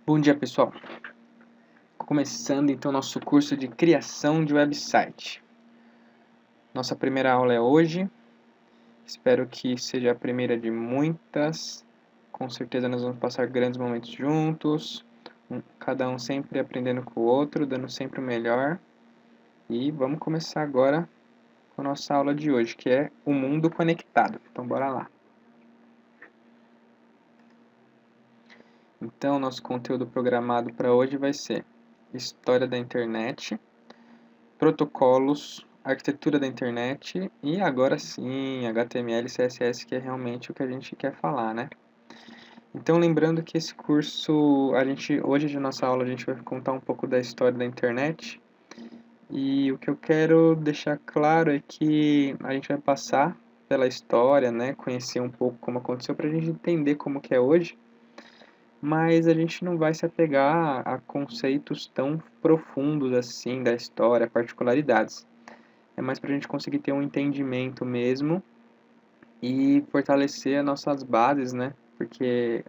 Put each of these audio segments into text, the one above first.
Bom dia, pessoal. Começando então nosso curso de criação de website. Nossa primeira aula é hoje. Espero que seja a primeira de muitas. Com certeza nós vamos passar grandes momentos juntos, cada um sempre aprendendo com o outro, dando sempre o melhor. E vamos começar agora com a nossa aula de hoje, que é o mundo conectado. Então bora lá. Então, nosso conteúdo programado para hoje vai ser história da internet, protocolos, arquitetura da internet e agora sim, HTML e CSS, que é realmente o que a gente quer falar, né? Então, lembrando que esse curso, hoje na nossa aula a gente vai contar um pouco da história da internet e o que eu quero deixar claro é que a gente vai passar pela história, né? Conhecer um pouco como aconteceu para a gente entender como que é hoje. Mas a gente não vai se apegar a conceitos tão profundos assim da história, particularidades. É mais para a gente conseguir ter um entendimento mesmo e fortalecer as nossas bases, né? Porque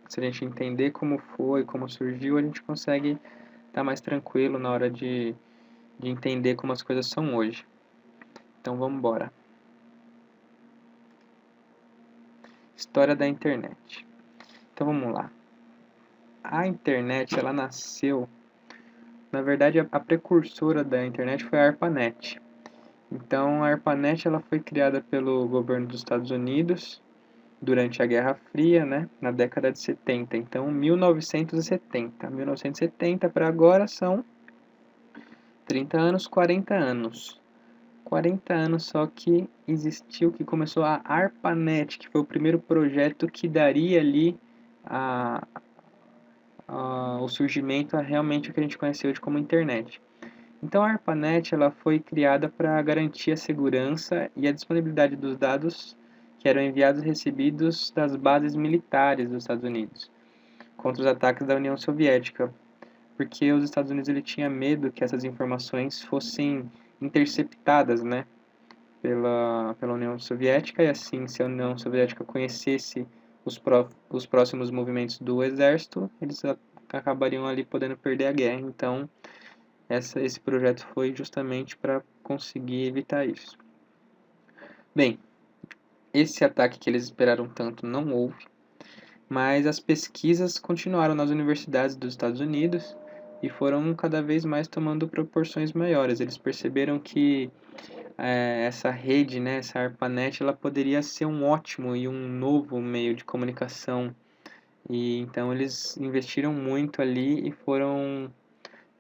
se a gente entender como foi, como surgiu, a gente consegue estar mais tranquilo na hora de entender como as coisas são hoje. Então vamos embora. História da internet. Então vamos lá. A internet, ela nasceu... Na verdade, a precursora da internet foi a ARPANET. Então, a ARPANET ela foi criada pelo governo dos Estados Unidos durante a Guerra Fria, né, na década de 70. Então, 1970. 1970 para agora são 30 anos, 40 anos. 40 anos só que existiu, que começou a ARPANET, que foi o primeiro projeto que daria ali o surgimento a realmente o que a gente conhece hoje como internet. Então, a ARPANET ela foi criada para garantir a segurança e a disponibilidade dos dados que eram enviados e recebidos das bases militares dos Estados Unidos contra os ataques da União Soviética, porque os Estados Unidos ele tinha medo que essas informações fossem interceptadas, né, pela União Soviética, e assim, se a União Soviética conhecesse os próximos movimentos do exército, eles acabariam ali podendo perder a guerra. Então, esse projeto foi justamente para conseguir evitar isso. Bem, esse ataque que eles esperaram tanto não houve, mas as pesquisas continuaram nas universidades dos Estados Unidos e foram cada vez mais tomando proporções maiores. Eles perceberam que essa rede, né, essa ARPANET, ela poderia ser um ótimo e um novo meio de comunicação. E então eles investiram muito ali e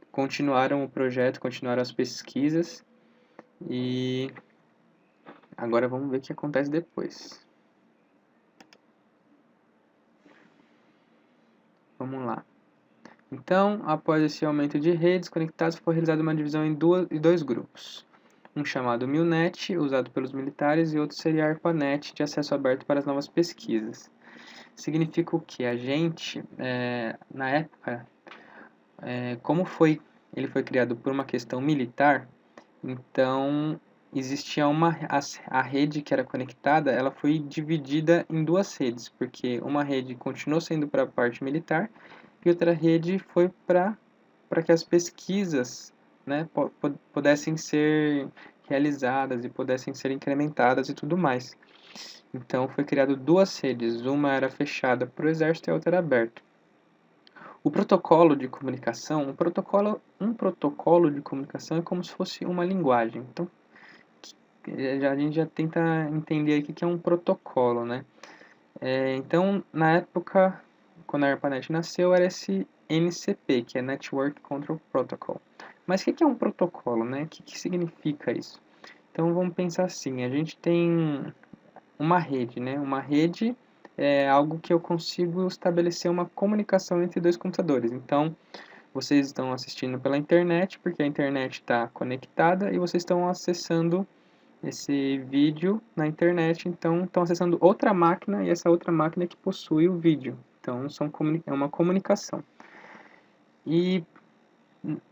continuaram o projeto, continuaram as pesquisas e agora vamos ver o que acontece depois. Vamos lá. Então, após esse aumento de redes conectadas, foi realizada uma divisão em dois grupos. Um chamado MILNET, usado pelos militares, e outro seria a ARPANET, de acesso aberto para as novas pesquisas. Significa o que? A gente, na época, como ele foi criado por uma questão militar, então existia a rede que era conectada, ela foi dividida em duas redes, porque uma rede continuou sendo para a parte militar e outra rede foi para que as pesquisas, né, pudessem ser realizadas e pudessem ser incrementadas e tudo mais. Então foi criado duas redes, uma era fechada para o exército e a outra era aberta. O protocolo de comunicação, um protocolo de comunicação é como se fosse uma linguagem. Então a gente já tenta entender aqui que é um protocolo, né? Então, na época, quando a ARPANET nasceu, era esse NCP, que é Network Control Protocol. Mas o que é um protocolo, né? O que significa isso? Então, vamos pensar assim, a gente tem uma rede, né? Uma rede é algo que eu consigo estabelecer uma comunicação entre dois computadores. Então, vocês estão assistindo pela internet, porque a internet está conectada, e vocês estão acessando esse vídeo na internet, então estão acessando outra máquina e essa outra máquina que possui o vídeo. Então é uma comunicação. E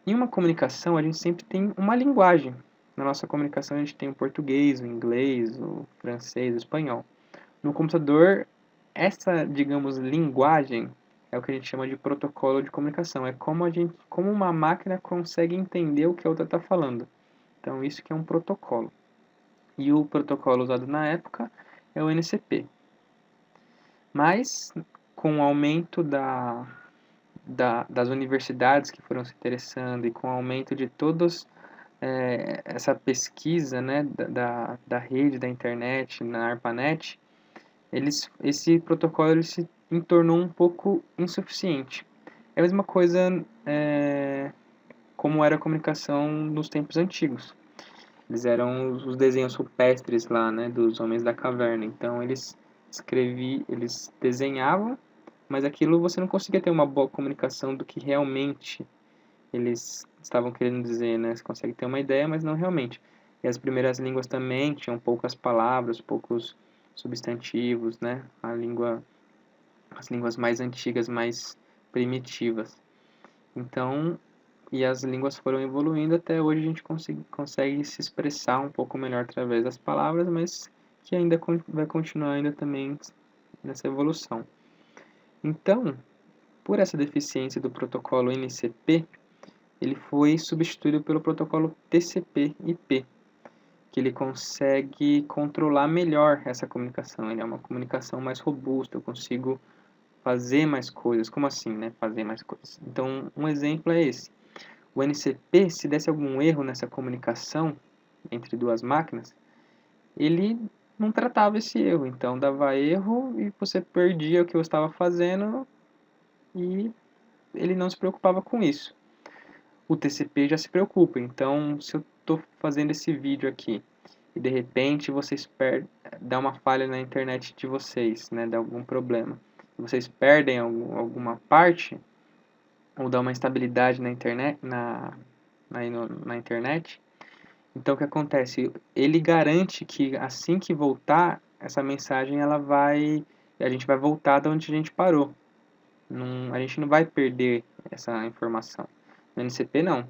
em uma comunicação a gente sempre tem uma linguagem. Na nossa comunicação a gente tem o português, o inglês, o francês, o espanhol. No computador, essa, digamos, linguagem, é o que a gente chama de protocolo de comunicação. É como uma máquina consegue entender o que a outra está falando. Então, isso que é um protocolo. E o protocolo usado na época é o NCP. Mas, com o aumento das universidades que foram se interessando e com o aumento de todos essa pesquisa, né, da rede, da internet, na ARPANET, esse protocolo ele se tornou um pouco insuficiente. É a mesma coisa como era a comunicação nos tempos antigos. Eles eram os desenhos rupestres lá, né, dos homens da caverna. Então eles desenhavam, mas aquilo você não conseguia ter uma boa comunicação do que realmente eles estavam querendo dizer, né? Você consegue ter uma ideia, mas não realmente. E as primeiras línguas também tinham poucas palavras, poucos substantivos, né? As línguas mais antigas, mais primitivas. Então, e as línguas foram evoluindo até hoje a gente consegue se expressar um pouco melhor através das palavras, mas que ainda vai continuar ainda também nessa evolução. Então, por essa deficiência do protocolo NCP, ele foi substituído pelo protocolo TCP/IP, que ele consegue controlar melhor essa comunicação. Ele é uma comunicação mais robusta, eu consigo fazer mais coisas. Como assim, né? Fazer mais coisas. Então, um exemplo é esse. O NCP, se desse algum erro nessa comunicação entre duas máquinas, ele não tratava esse erro. Então, dava erro e você perdia o que eu estava fazendo e ele não se preocupava com isso. O TCP já se preocupa. Então, se eu estou fazendo esse vídeo aqui e de repente dá uma falha na internet de vocês, né, dá algum problema, vocês perdem alguma parte ou dá uma instabilidade na internet, na internet, então o que acontece? Ele garante que assim que voltar essa mensagem a gente vai voltar de onde a gente parou. A gente não vai perder essa informação. No NCP não.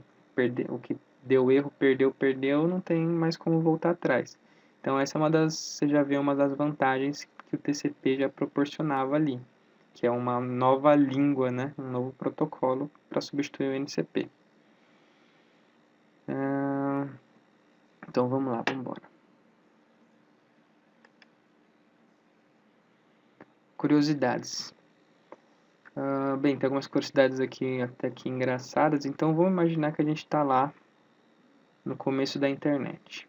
O que deu erro, perdeu, não tem mais como voltar atrás. Então essa é você já vê uma das vantagens que o TCP já proporcionava ali, que é uma nova língua, né? Um novo protocolo para substituir o NCP. Então vamos lá, vamos embora. Curiosidades. Bem, tem algumas curiosidades aqui até que engraçadas, então vamos imaginar que a gente está lá no começo da internet.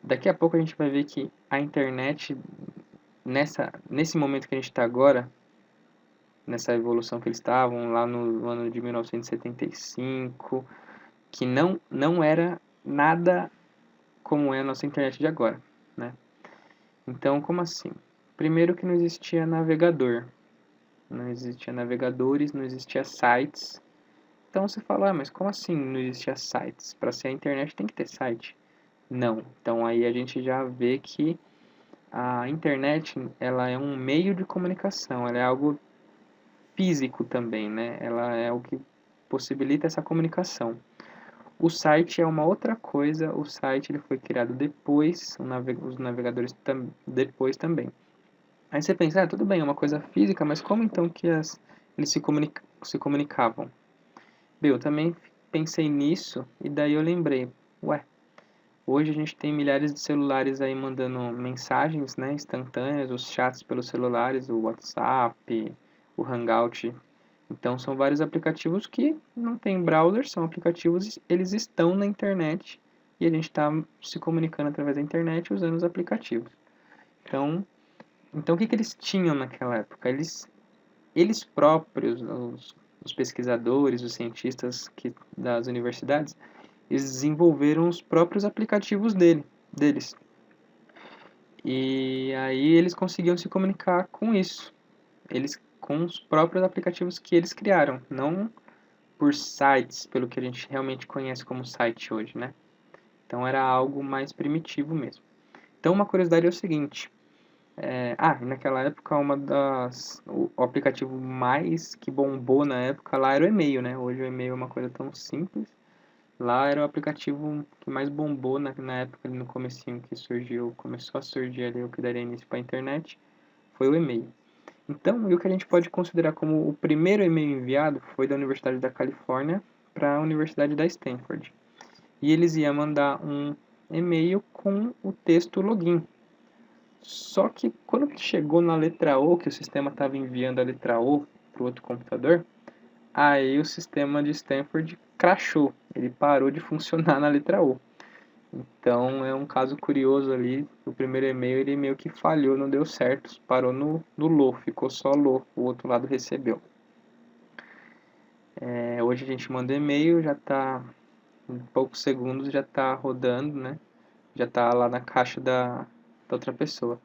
Daqui a pouco a gente vai ver que a internet, nesse momento que a gente está agora, nessa evolução que eles estavam, lá no ano de 1975, que não era nada como é a nossa internet de agora, né? Então, como assim? Primeiro que não existia navegador, não existia navegadores, não existia sites. Então você fala, mas como assim não existia sites? Para ser a internet tem que ter site. Não. Então aí a gente já vê que a internet ela é um meio de comunicação, ela é algo físico também, né? Ela é o que possibilita essa comunicação. O site é uma outra coisa, o site ele foi criado depois, os navegadores depois também. Aí você pensa, tudo bem, é uma coisa física, mas como então que eles se comunicavam? Bem, eu também pensei nisso e daí eu lembrei, hoje a gente tem milhares de celulares aí mandando mensagens, né, instantâneas, os chats pelos celulares, o WhatsApp, o Hangout. Então são vários aplicativos que não tem browser, são aplicativos, eles estão na internet e a gente está se comunicando através da internet usando os aplicativos. Então o que eles tinham naquela época? Eles próprios, os pesquisadores, os cientistas das universidades, eles desenvolveram os próprios aplicativos deles. E aí eles conseguiam se comunicar com isso. Com os próprios aplicativos que eles criaram, não por sites, pelo que a gente realmente conhece como site hoje, né? Então era algo mais primitivo mesmo. Então uma curiosidade é o seguinte, naquela época o aplicativo mais que bombou na época lá era o e-mail, né? Hoje o e-mail é uma coisa tão simples. Lá era o aplicativo que mais bombou na época, ali no comecinho que começou a surgir ali o que daria início para a internet, foi o e-mail. Então, o que a gente pode considerar como o primeiro e-mail enviado foi da Universidade da Califórnia para a Universidade da Stanford. E eles iam mandar um e-mail com o texto login. Só que quando chegou na letra O, que o sistema estava enviando a letra O para o outro computador, aí o sistema de Stanford crashou, ele parou de funcionar na letra O. Então é um caso curioso ali, o primeiro e-mail ele meio que falhou, não deu certo, parou no LO, ficou só LO, o outro lado recebeu. Hoje a gente manda e-mail, já está em poucos segundos, já está rodando, né? Já está lá na caixa da outra pessoa.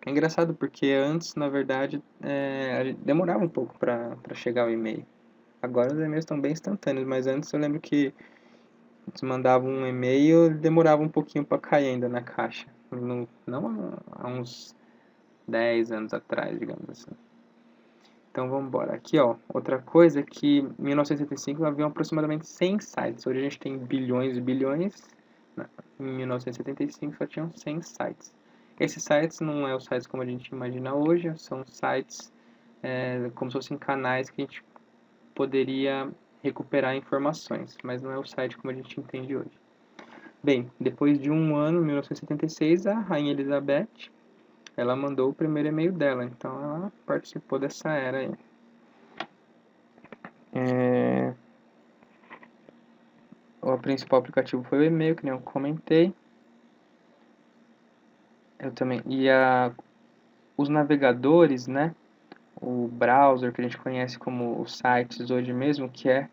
É engraçado porque antes, na verdade, demorava um pouco para chegar o e-mail. Agora os e-mails estão bem instantâneos, mas antes eu lembro que eles mandavam um e-mail e demorava um pouquinho para cair ainda na caixa. Não há uns 10 anos atrás, digamos assim. Então vamos embora. Aqui, ó, outra coisa é que em 1975 havia aproximadamente 100 sites. Hoje a gente tem bilhões e bilhões. Em 1975 só tinham 100 sites. Esses sites não são os sites como a gente imagina hoje, são sites como se fossem canais que a gente poderia recuperar informações, mas não é o site como a gente entende hoje. Bem, depois de um ano, em 1976, a Rainha Elizabeth, ela mandou o primeiro e-mail dela, então ela participou dessa era aí. O principal aplicativo foi o e-mail, que nem eu comentei. Os navegadores, né? O browser que a gente conhece como os sites hoje mesmo, que é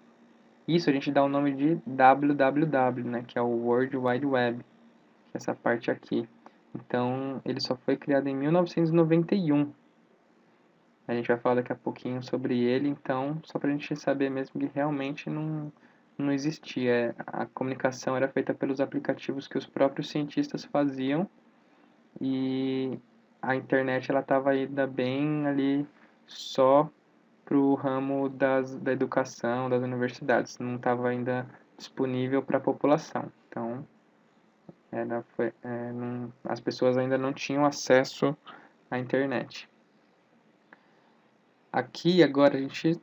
isso, a gente dá o nome de www, né? Que é o World Wide Web, que é essa parte aqui. Então, ele só foi criado em 1991. A gente vai falar daqui a pouquinho sobre ele, então, só para a gente saber mesmo que realmente não existia. A comunicação era feita pelos aplicativos que os próprios cientistas faziam e a internet ela estava ainda bem ali só para o ramo da educação, das universidades, não estava ainda disponível para a população. Então, as pessoas ainda não tinham acesso à internet. Aqui, agora, a gente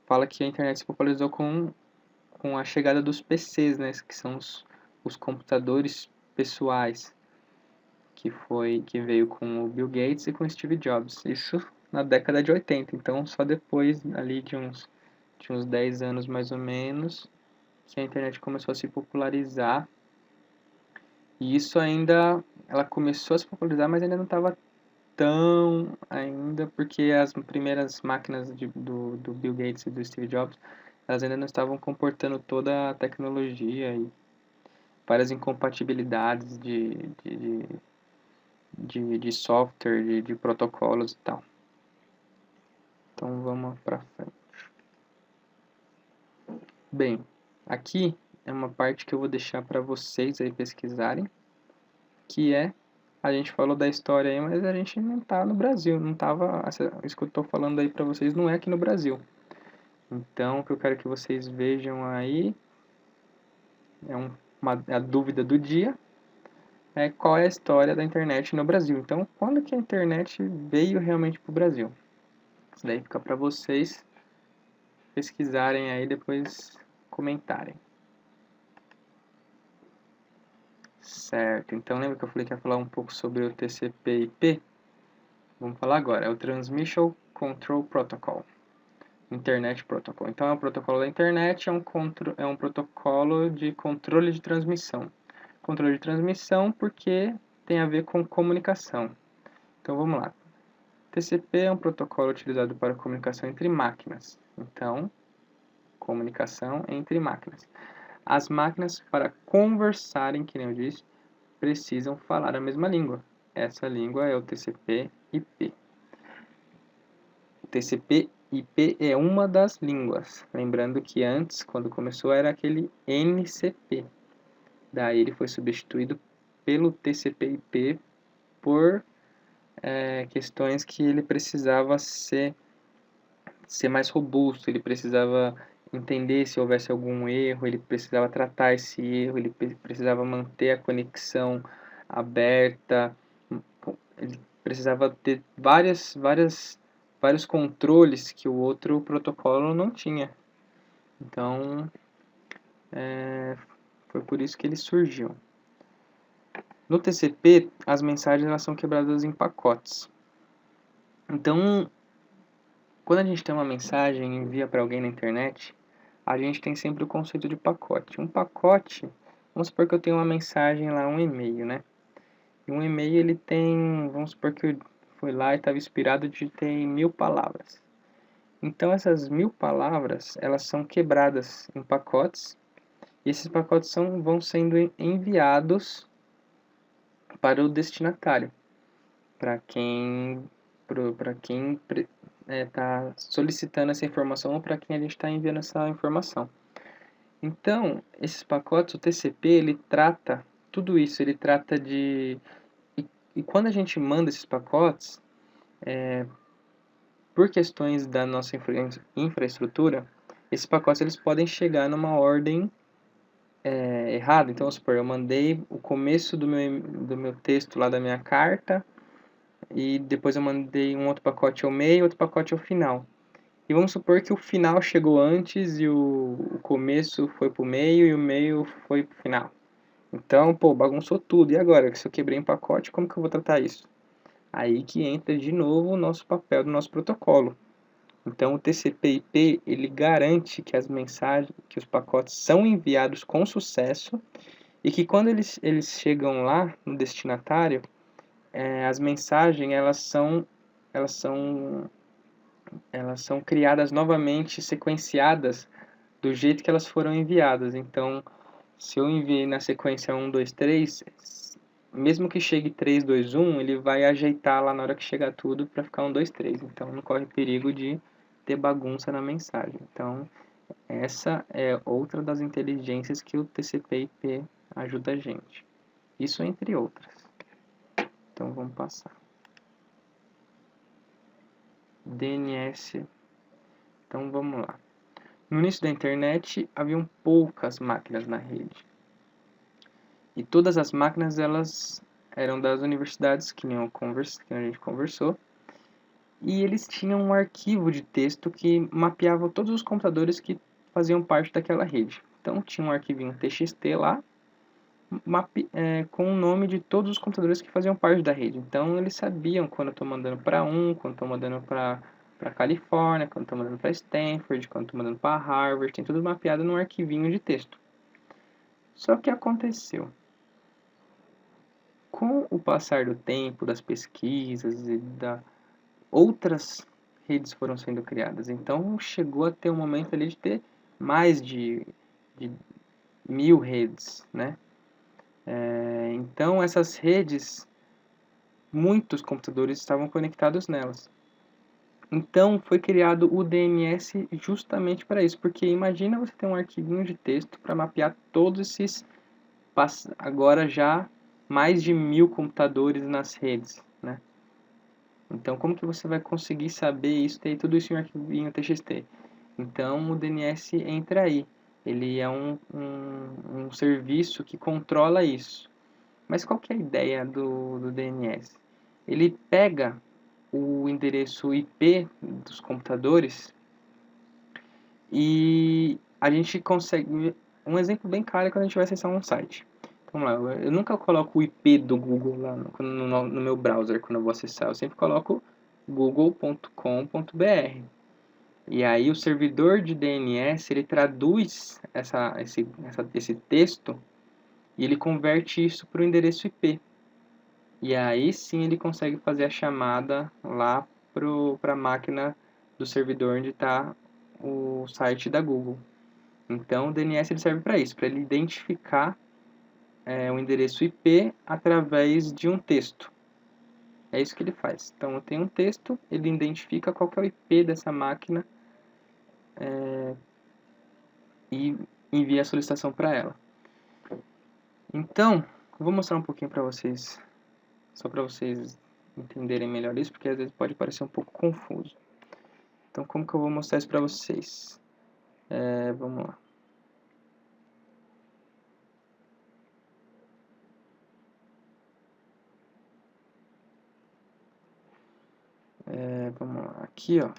fala que a internet se popularizou com a chegada dos PCs, né, que são os computadores pessoais, que veio com o Bill Gates e com o Steve Jobs. Isso na década de 80, então só depois ali de uns 10 anos mais ou menos que a internet começou a se popularizar. E isso ainda, ela começou a se popularizar, mas ainda não estava tão ainda, porque as primeiras máquinas do Bill Gates e do Steve Jobs, elas ainda não estavam comportando toda a tecnologia e várias incompatibilidades de software, de protocolos e tal. Então vamos para frente. Bem, aqui é uma parte que eu vou deixar para vocês aí pesquisarem, que a gente falou da história aí, mas a gente não tá no Brasil, não tava, isso que eu tô falando aí para vocês não é aqui no Brasil. Então, o que eu quero que vocês vejam aí a dúvida do dia, qual é a história da internet no Brasil. Então, quando que a internet veio realmente para o Brasil? Isso daí fica para vocês pesquisarem aí, depois comentarem. Certo, então lembra que eu falei que ia falar um pouco sobre o TCP/IP? Vamos falar agora, é o Transmission Control Protocol. Internet Protocol. Então, é um protocolo da internet, é um protocolo de controle de transmissão. Controle de transmissão porque tem a ver com comunicação. Então, vamos lá. TCP é um protocolo utilizado para comunicação entre máquinas. Então, comunicação entre máquinas. As máquinas, para conversarem, que nem eu disse, precisam falar a mesma língua. Essa língua é o TCP/IP. O TCP/IP é uma das línguas. Lembrando que antes, quando começou, era aquele NCP. Daí ele foi substituído pelo TCP/IP por questões que ele precisava ser mais robusto, ele precisava entender se houvesse algum erro, ele precisava tratar esse erro, ele precisava manter a conexão aberta, ele precisava ter várias vários controles que o outro protocolo não tinha. Então, foi por isso que ele surgiu. No TCP, as mensagens elas são quebradas em pacotes. Então, quando a gente tem uma mensagem e envia para alguém na internet, a gente tem sempre o conceito de pacote. Um pacote, vamos supor que eu tenho uma mensagem lá, um e-mail, né? E um e-mail ele tem, vamos supor que eu fui lá e estava inspirado de ter 1000 palavras. Então essas 1000 palavras, elas são quebradas em pacotes, e esses pacotes vão sendo enviados para o destinatário, para quem está solicitando essa informação ou para quem a gente está enviando essa informação. Então, esses pacotes, o TCP, ele trata tudo isso, ele trata de... E quando a gente manda esses pacotes, por questões da nossa infraestrutura, esses pacotes eles podem chegar numa ordem errada. Então, vamos supor, eu mandei o começo do meu texto lá da minha carta, e depois eu mandei um outro pacote ao meio, outro pacote ao final. E vamos supor que o final chegou antes e o começo foi pro meio e o meio foi pro final. Então, pô, bagunçou tudo. E agora? Se eu quebrei um pacote, como que eu vou tratar isso? Aí que entra de novo o nosso papel do nosso protocolo. Então, o TCP/IP ele garante que as mensagens, que os pacotes são enviados com sucesso e que quando eles chegam lá no destinatário, as mensagens elas são elas são criadas novamente, sequenciadas do jeito que elas foram enviadas. Então, se eu enviei na sequência 1, 2, 3, mesmo que chegue 3, 2, 1, ele vai ajeitar lá na hora que chegar tudo para ficar 1, 2, 3. Então, não corre perigo de ter bagunça na mensagem. Então, essa é outra das inteligências que o TCP/IP ajuda a gente. Isso entre outras. Então, vamos passar. DNS. Então, vamos lá. No início da internet, haviam poucas máquinas na rede. E todas as máquinas, elas eram das universidades que a gente conversou. E eles tinham um arquivo de texto que mapeava todos os computadores que faziam parte daquela rede. Então, tinha um arquivinho TXT lá, com o nome de todos os computadores que faziam parte da rede. Então, eles sabiam quando eu estou mandando para quando estou mandando para Califórnia, quando estou mandando para Stanford, quando estou mandando para Harvard, tem tudo mapeado num arquivinho de texto. Só que aconteceu. Com o passar do tempo, das pesquisas e outras redes foram sendo criadas. Então, chegou a ter um momento ali de ter mais de 1000 redes, né? Então, essas redes, muitos computadores estavam conectados nelas. Então, foi criado o DNS justamente para isso, porque imagina você ter um arquivinho de texto para mapear todos esses, agora já mais de 1000 computadores nas redes, né? Então, como que você vai conseguir saber isso, ter tudo isso em um arquivinho TXT? Então, o DNS entra aí. Ele é um serviço que controla isso. Mas qual que é a ideia do DNS? Ele pega o endereço IP dos computadores e a gente consegue... Um exemplo bem claro é quando a gente vai acessar um site. Então, vamos lá, eu nunca coloco o IP do Google lá no meu browser quando eu vou acessar. Eu sempre coloco google.com.br. E aí o servidor de DNS ele traduz esse texto e ele converte isso para o endereço IP. E aí sim ele consegue fazer a chamada lá para a máquina do servidor onde está o site da Google. Então o DNS ele serve para isso, para ele identificar o endereço IP através de um texto. É isso que ele faz. Então eu tenho um texto, ele identifica qual que é o IP dessa máquina e envia a solicitação para ela. Então, eu vou mostrar um pouquinho para vocês, só para vocês entenderem melhor isso, porque às vezes pode parecer um pouco confuso. Então, como que eu vou mostrar isso para vocês? Vamos lá. Vamos lá, aqui ó,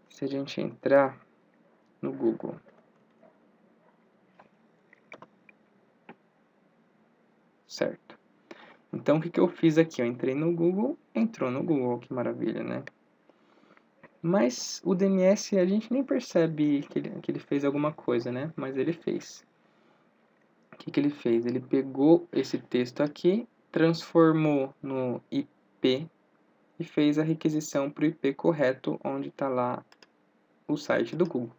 se a gente entrar no Google, certo? Então o que eu fiz aqui? Eu entrei no Google, entrou no Google, que maravilha, né? Mas o DNS a gente nem percebe que ele fez alguma coisa, né? Mas ele fez. O que ele fez? Ele pegou esse texto aqui, transformou no IP e fez a requisição para o IP correto, onde está lá o site do Google.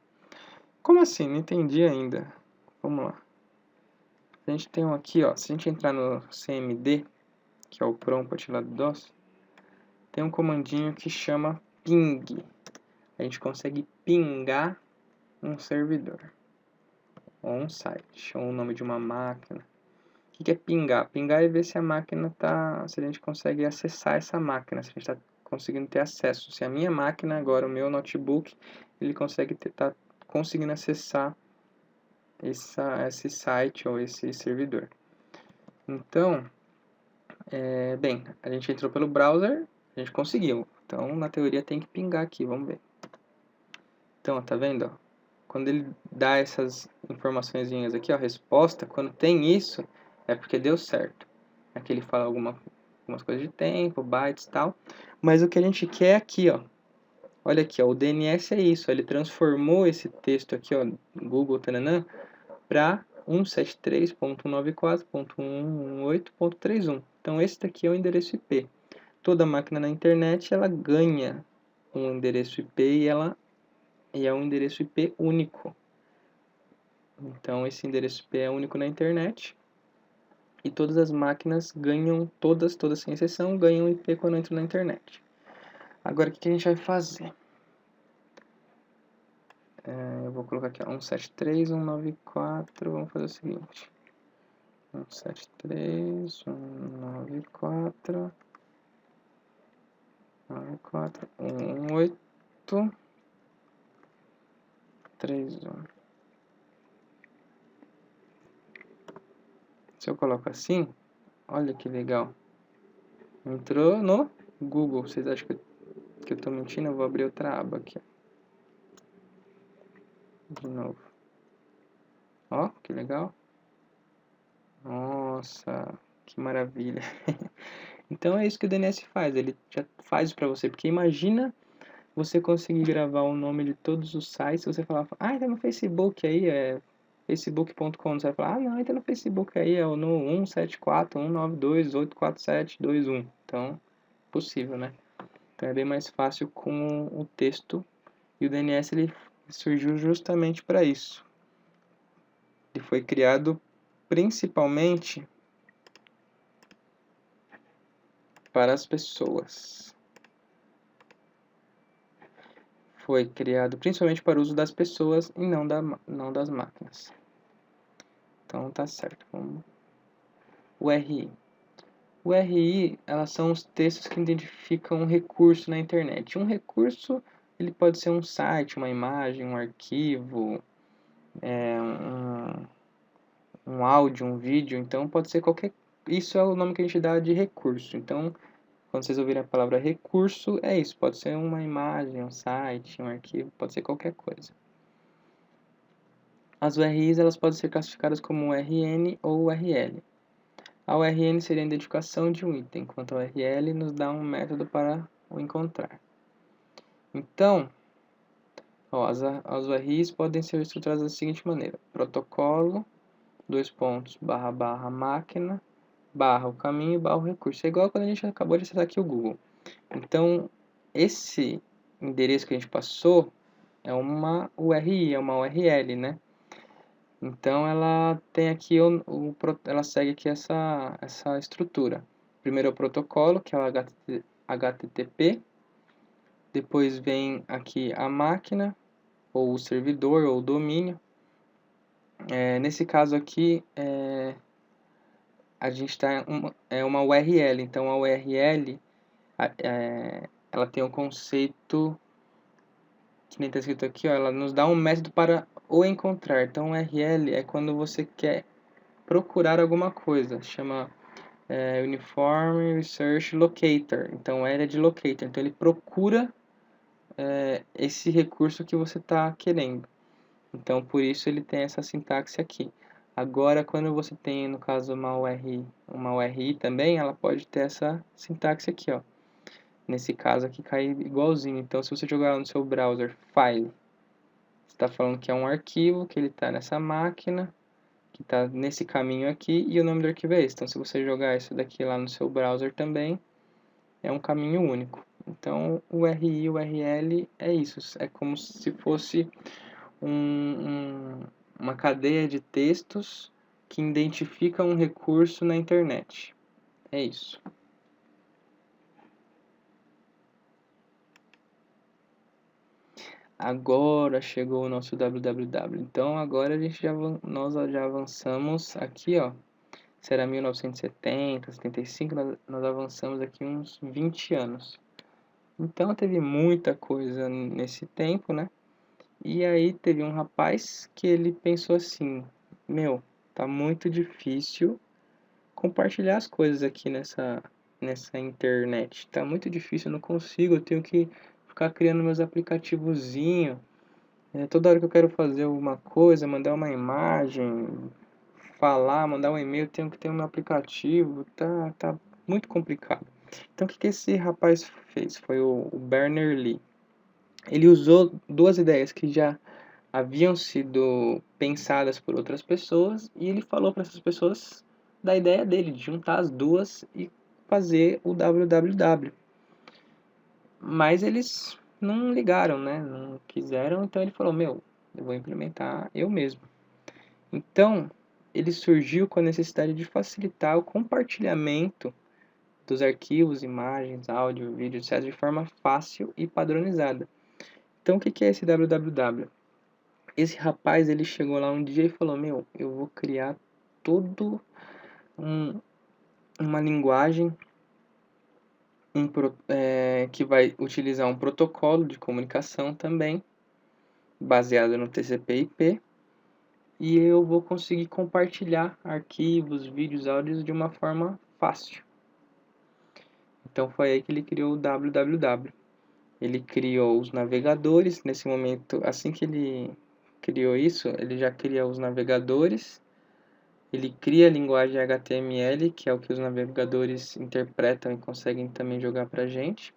Como assim? Não entendi ainda. Vamos lá. A gente tem um aqui, ó. Se a gente entrar no CMD, que é o prompt lá do DOS, tem um comandinho que chama ping. A gente consegue pingar um servidor, ou um site, ou o nome de uma máquina. O que é pingar? Pingar é ver se a máquina tá, se a gente consegue acessar essa máquina, se a gente está conseguindo ter acesso. Se a minha máquina, agora o meu notebook, ele consegue tá conseguindo acessar esse site ou esse servidor. Então, bem, a gente entrou pelo browser, a gente conseguiu. Então, na teoria tem que pingar aqui, vamos ver. Então, ó, tá vendo? Ó? Quando ele dá essas informaçõezinhas aqui, ó, a resposta, quando tem isso, é porque deu certo. Aqui ele fala algumas coisas de tempo, bytes e tal. Mas o que a gente quer aqui, ó. Olha aqui, ó, o DNS é isso. Ele transformou esse texto aqui, ó, Google, tananã, para 173.94.118.31. Então, esse daqui é o endereço IP. Toda máquina na internet, ela ganha um endereço IP e é um endereço IP único. Então, esse endereço IP é único na internet. E todas as máquinas ganham, todas sem exceção, ganham IP quando entram na internet. Agora, o que a gente vai fazer? Eu vou colocar aqui, ó, 173.194, vamos fazer o seguinte. 173.194, 118.31. Se eu coloco assim, olha que legal. Entrou no Google. Vocês acham que eu tô mentindo? Eu vou abrir outra aba aqui. De novo. Ó, que legal. Nossa, que maravilha. Então é isso que o DNS faz. Ele já faz para você. Porque imagina você conseguir gravar o nome de todos os sites. Você falar, entra no Facebook aí, facebook.com. Você vai falar, não, entra no Facebook aí, é no 174.192.847.21. Então, possível, né? Então é bem mais fácil com o texto. E o DNS ele surgiu justamente para isso. Ele foi criado principalmente para as pessoas. Foi criado principalmente para o uso das pessoas e não das máquinas. Então tá certo. Vamos. O RI. O RI, elas são os textos que identificam um recurso na internet. Um recurso, ele pode ser um site, uma imagem, um arquivo, um áudio, um vídeo. Então pode ser qualquer. Isso é o nome que a gente dá de recurso. Então, quando vocês ouvirem a palavra recurso, é isso. Pode ser uma imagem, um site, um arquivo, pode ser qualquer coisa. As URIs elas podem ser classificadas como URN ou URL. A URN seria a identificação de um item, enquanto a URL nos dá um método para o encontrar. Então, ó, as URIs podem ser estruturadas da seguinte maneira: protocolo, máquina, o caminho, o recurso. É igual quando a gente acabou de acessar aqui o Google. Então, esse endereço que a gente passou é uma URI, é uma URL, né? Então, ela tem aqui, ela segue aqui essa estrutura. Primeiro é o protocolo, que é o HTTP. Depois vem aqui a máquina, ou o servidor, ou o domínio. Nesse caso aqui, a gente está em uma URL. Então, a URL, ela tem um conceito, que nem está escrito aqui, ó, ela nos dá um método para o encontrar. Então, URL é quando você quer procurar alguma coisa, chama Uniform Research Locator. Então, L é de Locator. Então, ele procura esse recurso que você está querendo. Então, por isso ele tem essa sintaxe aqui. Agora, quando você tem, no caso, uma URI também, ela pode ter essa sintaxe aqui, ó. Nesse caso aqui, cai igualzinho. Então, se você jogar no seu browser File, você está falando que é um arquivo, que ele está nessa máquina, que está nesse caminho aqui, e o nome do arquivo é esse. Então, se você jogar isso daqui lá no seu browser também, é um caminho único. Então, o URI e o URL é isso. É como se fosse uma cadeia de textos que identifica um recurso na internet. É isso. Agora chegou o nosso www. Então agora nós já avançamos aqui, ó. Será 1970, 75, nós avançamos aqui uns 20 anos. Então teve muita coisa nesse tempo, né? E aí teve um rapaz que ele pensou assim, meu, tá muito difícil compartilhar as coisas aqui nessa internet. Tá muito difícil, eu não consigo, eu tenho que ficar criando meus aplicativozinhos. Toda hora que eu quero fazer alguma coisa, mandar uma imagem, mandar um e-mail, eu tenho que ter um meu aplicativo, tá muito complicado. Então o que esse rapaz fez? Foi o Berners-Lee. Ele usou duas ideias que já haviam sido pensadas por outras pessoas e ele falou para essas pessoas da ideia dele, de juntar as duas e fazer o www. Mas eles não ligaram, né? Não quiseram, então ele falou, meu, eu vou implementar eu mesmo. Então, ele surgiu com a necessidade de facilitar o compartilhamento dos arquivos, imagens, áudio, vídeo, etc. de forma fácil e padronizada. Então, o que é esse www? Esse rapaz, ele chegou lá um dia e falou, meu, eu vou criar todo uma linguagem que vai utilizar um protocolo de comunicação também, baseado no TCP/IP, e eu vou conseguir compartilhar arquivos, vídeos, áudios de uma forma fácil. Então foi aí que ele criou o www. Ele criou os navegadores, nesse momento, assim que ele criou isso, ele já cria os navegadores. Ele cria a linguagem HTML, que é o que os navegadores interpretam e conseguem também jogar para a gente.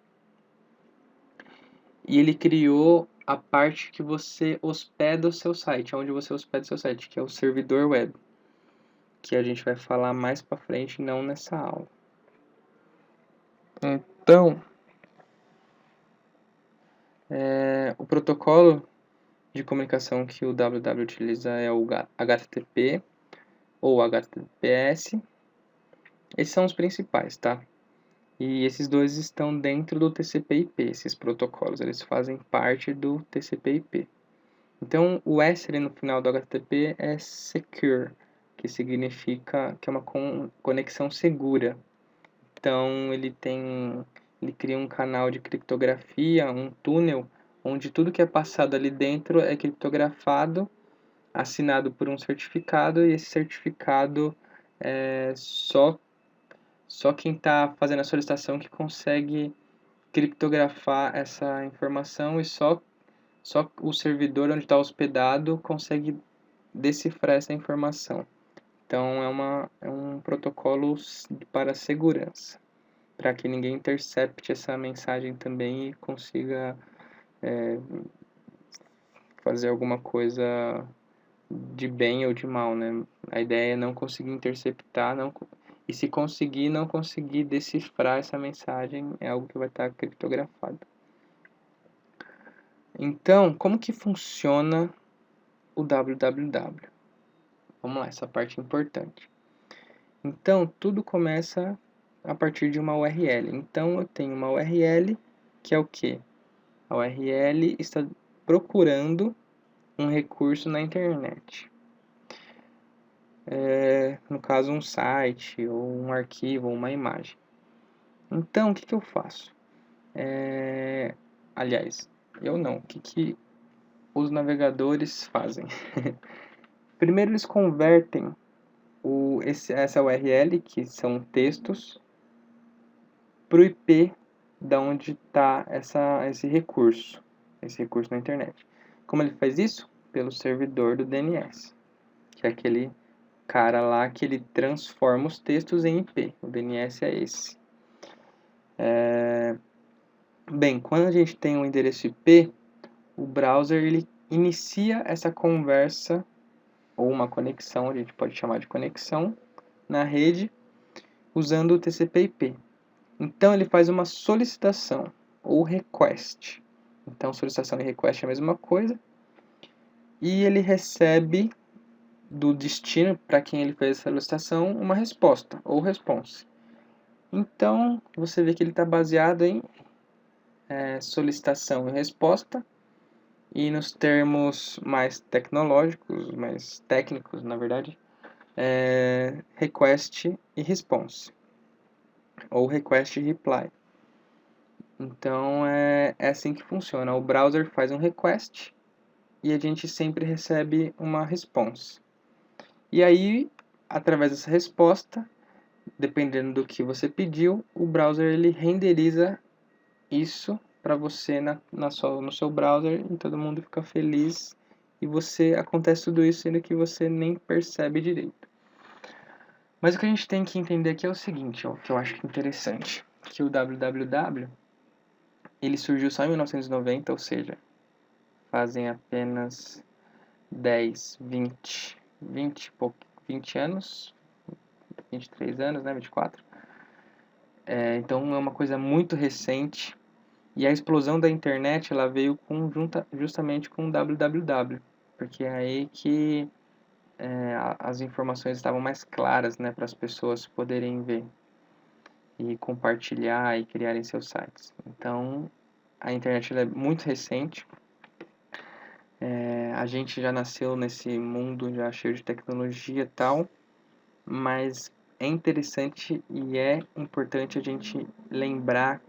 E ele criou a parte que você hospeda o seu site, onde você hospeda o seu site, que é o servidor web, que a gente vai falar mais para frente, não nessa aula. Então, o protocolo de comunicação que o www utiliza é o HTTP ou HTTPS. Esses são os principais, tá? E esses dois estão dentro do TCP/IP, esses protocolos, eles fazem parte do TCP/IP. Então, o S ali no final do HTTP é Secure, que significa que é uma conexão segura. Então, ele cria um canal de criptografia, um túnel, onde tudo que é passado ali dentro é criptografado, assinado por um certificado, e esse certificado é só quem está fazendo a solicitação que consegue criptografar essa informação e só o servidor onde está hospedado consegue decifrar essa informação. Então é um protocolo para segurança, para que ninguém intercepte essa mensagem também e consiga fazer alguma coisa de bem ou de mal, né? A ideia é não conseguir interceptar, e se conseguir, não conseguir decifrar essa mensagem, é algo que vai estar criptografado. Então, como que funciona o www? Vamos lá, essa parte é importante. Então, tudo começa a partir de uma URL. Então, eu tenho uma URL, que é o quê? A URL está procurando um recurso na internet. No caso, um site, ou um arquivo, ou uma imagem. Então, o que eu faço? Aliás, eu não. O que os navegadores fazem? Primeiro, eles convertem essa URL, que são textos, para o IP da onde está esse recurso na internet. Como ele faz isso? Pelo servidor do DNS, que é aquele cara lá que ele transforma os textos em IP. O DNS é esse. Bem, quando a gente tem um endereço IP, o browser ele inicia essa conversa ou uma conexão, a gente pode chamar de conexão, na rede usando o TCP/IP. Então ele faz uma solicitação ou request. Então solicitação e request é a mesma coisa. E ele recebe do destino para quem ele fez a solicitação uma resposta ou response. Então você vê que ele está baseado em solicitação e resposta, e nos termos mais tecnológicos, mais técnicos, na verdade, request e response, ou request e reply. Então é assim que funciona. O browser faz um request e a gente sempre recebe uma response. E aí, através dessa resposta, dependendo do que você pediu, o browser ele renderiza isso para você no seu browser e todo mundo fica feliz e acontece tudo isso sendo que você nem percebe direito. Mas o que a gente tem que entender aqui é o seguinte, ó, que eu acho interessante, que o www ele surgiu só em 1990, ou seja, fazem apenas 10, 20 anos, 23 anos, né, 24. Então é uma coisa muito recente. E a explosão da internet ela veio justamente com o www, porque é aí que as informações estavam mais claras, né, para as pessoas poderem ver e compartilhar e criarem seus sites. Então a internet ela é muito recente. A gente já nasceu nesse mundo já cheio de tecnologia e tal, mas é interessante e é importante a gente lembrar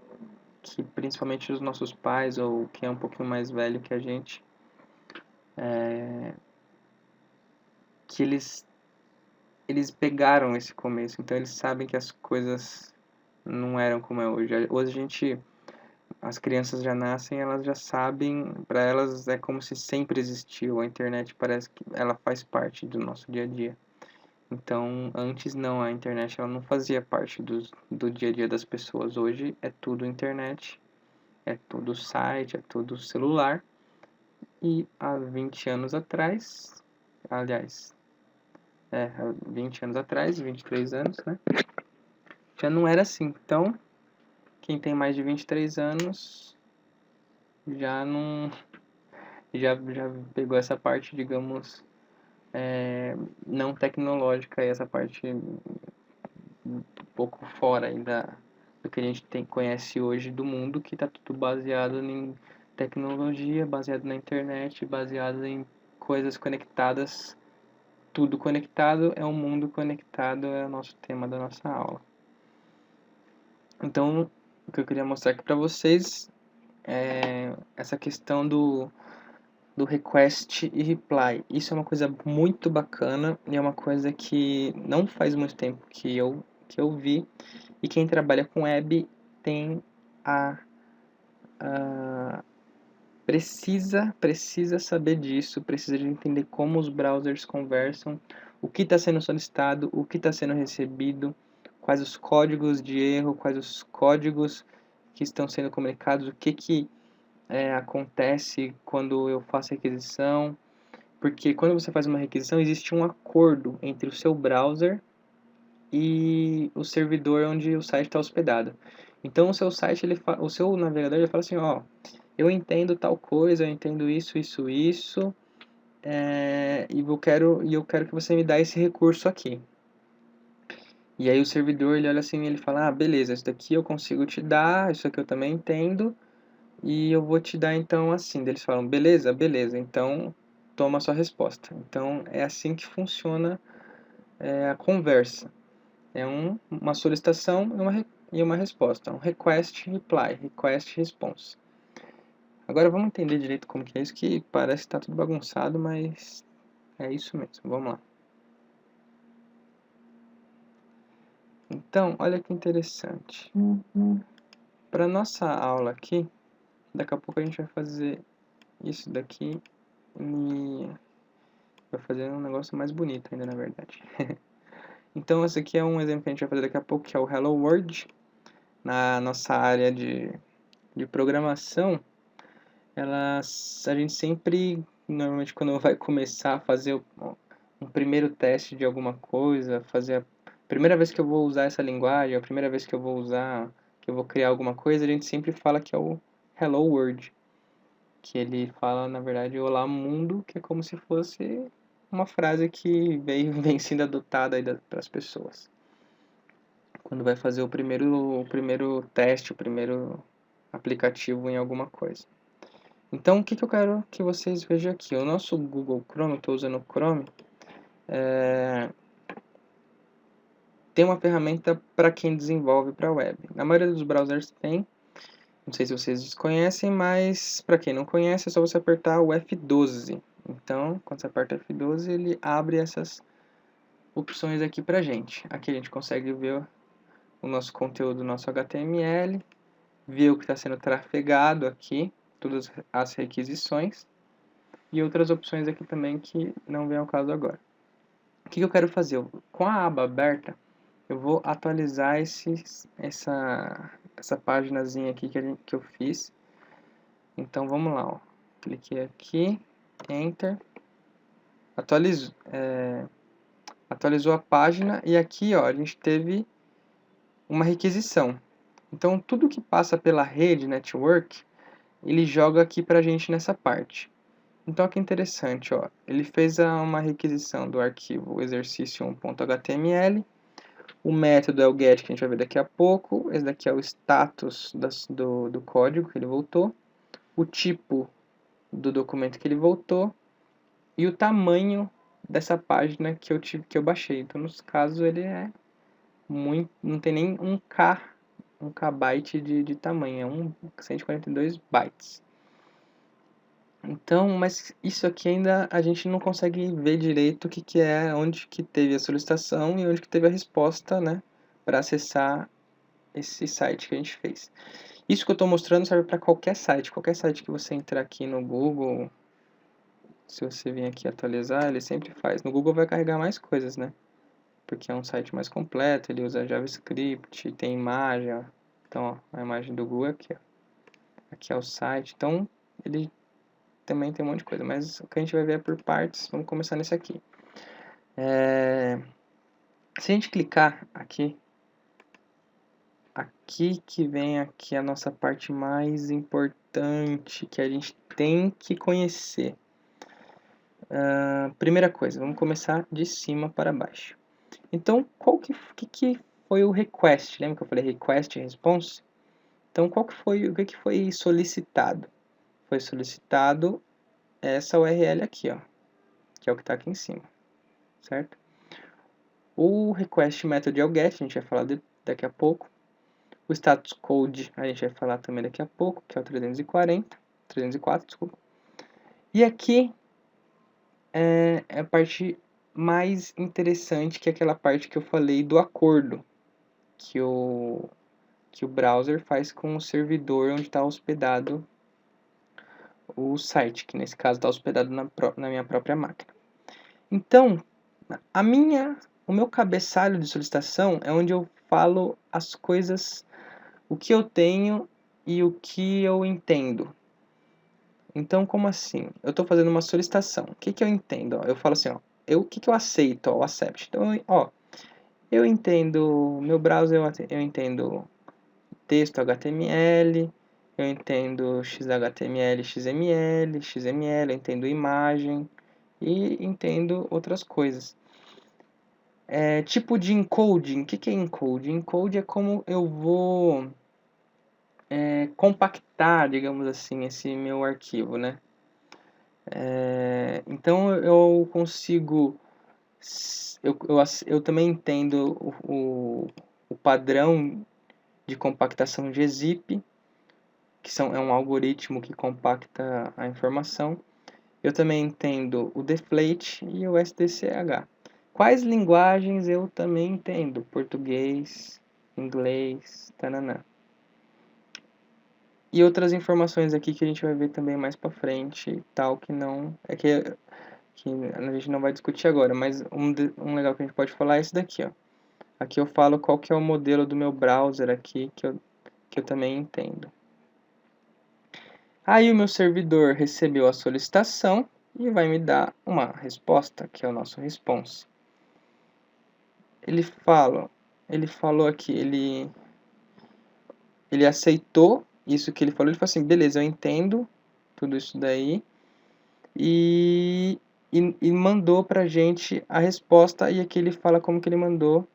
que principalmente os nossos pais ou quem é um pouquinho mais velho que a gente, que eles pegaram esse começo, então eles sabem que as coisas não eram como é hoje. Hoje as crianças já nascem, elas já sabem, para elas é como se sempre existiu. A internet parece que ela faz parte do nosso dia a dia. Então, antes não, a internet ela não fazia parte do dia a dia das pessoas. Hoje é tudo internet, é tudo site, é tudo celular. E há 20 anos atrás, aliás, há 20 anos atrás, 23 anos, né? Já não era assim. Então, quem tem mais de 23 anos já não já pegou essa parte, digamos, não tecnológica, e essa parte um pouco fora ainda do que a gente conhece hoje do mundo, que está tudo baseado em tecnologia, baseado na internet, baseado em coisas conectadas. Tudo conectado é um mundo conectado, é o nosso tema da nossa aula. Então, o que eu queria mostrar aqui para vocês é essa questão do request e reply. Isso é uma coisa muito bacana e é uma coisa que não faz muito tempo que eu vi, e quem trabalha com web tem precisa saber disso, precisa de entender como os browsers conversam, o que está sendo solicitado, o que está sendo recebido, quais os códigos de erro, quais os códigos que estão sendo comunicados, o que acontece quando eu faço requisição, porque quando você faz uma requisição existe um acordo entre o seu browser e o servidor onde o site está hospedado. Então o seu site, o seu navegador ele fala assim, ó, eu entendo tal coisa, eu entendo isso, e eu quero que você me dá esse recurso aqui. E aí o servidor ele olha assim e ele fala, beleza, isso daqui eu consigo te dar, isso aqui eu também entendo, e eu vou te dar então assim. Daí eles falam, beleza, então toma a sua resposta. Então é assim que funciona a conversa. É uma solicitação e uma resposta, um request reply, request response. Agora vamos entender direito como que é isso, que parece que está tudo bagunçado, mas é isso mesmo. Vamos lá. Então, olha que interessante. Para nossa aula aqui, daqui a pouco a gente vai fazer isso daqui e vai fazer um negócio mais bonito ainda, na verdade. Então, esse aqui é um exemplo que a gente vai fazer daqui a pouco, que é o Hello World. Na nossa área de programação, a gente sempre, normalmente quando vai começar a fazer um primeiro teste de alguma coisa, fazer a primeira vez que eu vou usar essa linguagem, a primeira vez que eu vou usar, que eu vou criar alguma coisa, a gente sempre fala que é o Hello World, que ele fala, na verdade, Olá Mundo, que é como se fosse uma frase que vem sendo adotada aí para as pessoas. Quando vai fazer o primeiro teste, o primeiro aplicativo em alguma coisa. Então, o que eu quero que vocês vejam aqui? O nosso Google Chrome, eu estou usando o Chrome, tem uma ferramenta para quem desenvolve para web. Na maioria dos browsers tem, não sei se vocês conhecem, mas para quem não conhece é só você apertar o F12. Então, quando você aperta F12, ele abre essas opções aqui para gente. Aqui a gente consegue ver o nosso conteúdo, nosso HTML, ver o que está sendo trafegado aqui, todas as requisições e outras opções aqui também que não vem ao caso agora. O que eu quero fazer? Com a aba aberta, eu vou atualizar essa paginazinha aqui que eu fiz. Então vamos lá, ó. Cliquei aqui, Enter, atualizou a página e aqui ó, a gente teve uma requisição. Então tudo que passa pela rede, network, ele joga aqui pra gente nessa parte. Então, olha que interessante, ó. Ele fez uma requisição do arquivo exercício1.html. O método é o get, que a gente vai ver daqui a pouco. Esse daqui é o status do código que ele voltou. O tipo do documento que ele voltou. E o tamanho dessa página que eu baixei. Então, nos casos, ele é muito... Não tem nem um kbyte de tamanho. É 142 bytes. Então, mas isso aqui ainda a gente não consegue ver direito o que é, onde que teve a solicitação e onde que teve a resposta, né, para acessar esse site que a gente fez. Isso que eu estou mostrando serve para qualquer site que você entrar aqui no Google, se você vir aqui atualizar, ele sempre faz. No Google vai carregar mais coisas, né, porque é um site mais completo, ele usa JavaScript, tem imagem, ó. Então, ó, a imagem do Google aqui, ó. Aqui é o site, então ele também tem um monte de coisa, mas o que a gente vai ver é por partes. Vamos começar nesse aqui. Se a gente clicar aqui que vem aqui a nossa parte mais importante que a gente tem que conhecer. Primeira coisa, vamos começar de cima para baixo. Então, que foi o request? Lembra que eu falei request e response? Então, o que foi solicitado? Foi solicitado essa URL aqui, ó, que é o que está aqui em cima, certo? O request method é o get, a gente vai falar daqui a pouco. O status code a gente vai falar também daqui a pouco, que é o 304, desculpa. E aqui é a parte mais interessante, que é aquela parte que eu falei do acordo, que o browser faz com o servidor onde está hospedado o site, que nesse caso está hospedado na minha própria máquina. Então, o meu cabeçalho de solicitação é onde eu falo as coisas, o que eu tenho e o que eu entendo. Então, como assim? Eu estou fazendo uma solicitação. O que eu entendo? Ó, eu falo assim, ó, o que eu aceito? Ó, o accept. Então, ó, eu entendo, meu browser eu entendo texto HTML, eu entendo XHTML, XML, eu entendo imagem e entendo outras coisas. Tipo de encoding. O que é encoding? Encoding é como eu vou compactar, digamos assim, esse meu arquivo, né? Então eu consigo... Eu também entendo o padrão de compactação de zip, que é um algoritmo que compacta a informação. Eu também entendo o deflate e o SDCH. Quais linguagens eu também entendo? Português, inglês, tananã. E outras informações aqui que a gente vai ver também mais pra frente, tal, que não... que a gente não vai discutir agora, mas um legal que a gente pode falar é esse daqui, ó. Aqui eu falo qual que é o modelo do meu browser aqui, que eu também entendo. Aí o meu servidor recebeu a solicitação e vai me dar uma resposta, que é o nosso response. Ele falou aqui, ele aceitou isso que ele falou assim, beleza, eu entendo tudo isso daí, e mandou pra gente a resposta, e aqui ele fala como que ele mandou,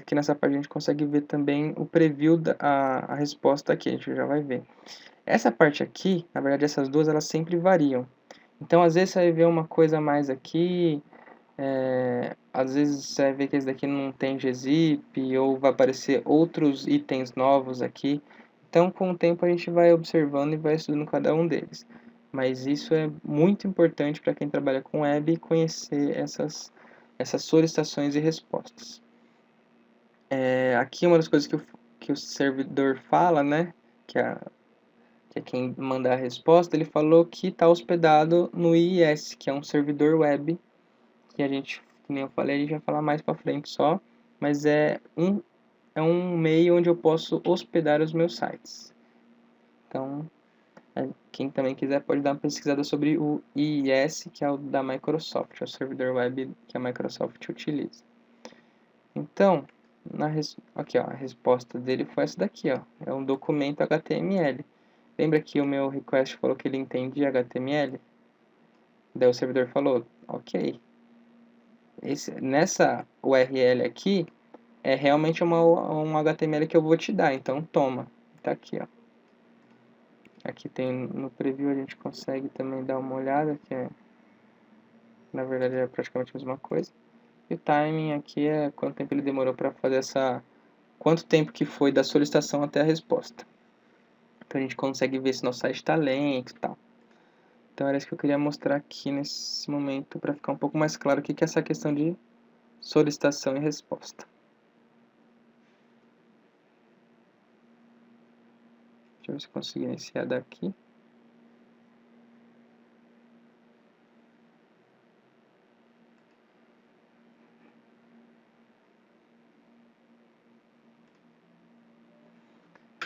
que nessa parte a gente consegue ver também o preview, a resposta aqui, a gente já vai ver. Essa parte aqui, na verdade essas duas, elas sempre variam. Então às vezes você vai ver uma coisa a mais aqui, às vezes você vai ver que esse daqui não tem gzip, ou vai aparecer outros itens novos aqui. Então com o tempo a gente vai observando e vai estudando cada um deles. Mas isso é muito importante para quem trabalha com web conhecer essas solicitações e respostas. Aqui uma das coisas que o servidor fala, né, que é quem manda a resposta, ele falou que está hospedado no IIS, que é um servidor web, que a gente, como eu falei, a gente vai falar mais para frente só, mas é um meio onde eu posso hospedar os meus sites. Então, quem também quiser pode dar uma pesquisada sobre o IIS, que é o da Microsoft, é o servidor web que a Microsoft utiliza. Então, aqui ó, a resposta dele foi essa daqui, ó, é um documento HTML. Lembra que o meu request falou que ele entendia HTML? Daí o servidor falou, ok, nessa URL aqui é realmente um HTML que eu vou te dar, então toma. Tá aqui, ó. Aqui tem no preview, a gente consegue também dar uma olhada, que na verdade é praticamente a mesma coisa. E o timing aqui é quanto tempo ele demorou para fazer quanto tempo que foi da solicitação até a resposta. Então a gente consegue ver se nosso site está lento e tal. Então era isso que eu queria mostrar aqui nesse momento, para ficar um pouco mais claro o que é essa questão de solicitação e resposta. Deixa eu ver se eu consigo iniciar daqui.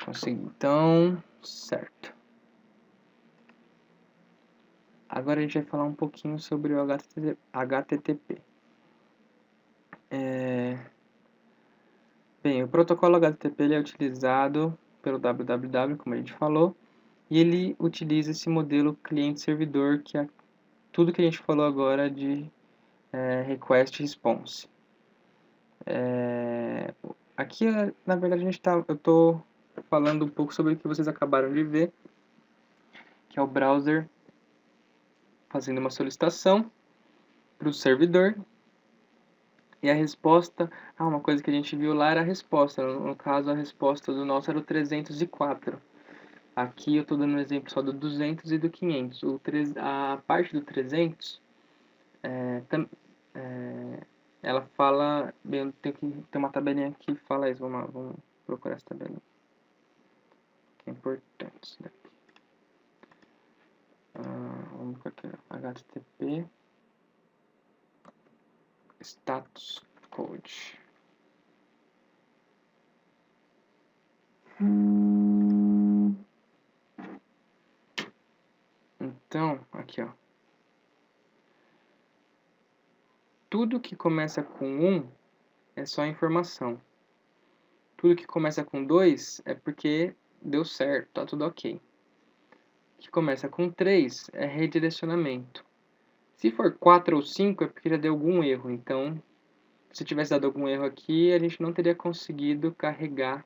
Consegui, então, certo. Agora a gente vai falar um pouquinho sobre o HTTP. Bem, o protocolo HTTP ele é utilizado pelo www, como a gente falou, e ele utiliza esse modelo cliente-servidor, que é tudo que a gente falou agora de request response. Aqui, na verdade, eu estou falando um pouco sobre o que vocês acabaram de ver, que é o browser fazendo uma solicitação para o servidor, e a resposta, uma coisa que a gente viu lá era a resposta, no caso a resposta do nosso era o 304. Aqui eu estou dando um exemplo só do 200 e do 500. A parte do 300, ela fala, bem, eu tenho que ter uma tabelinha aqui que fala isso, vamos procurar essa tabelinha, que é importante isso daqui. Vamos colocar aqui, HTTP status code. Então, aqui ó, tudo que começa com 1 é só informação. Tudo que começa com 2 é porque deu certo, tá tudo ok. O que começa com 3 é redirecionamento. Se for 4 ou 5 é porque já deu algum erro. Então, se tivesse dado algum erro aqui, a gente não teria conseguido carregar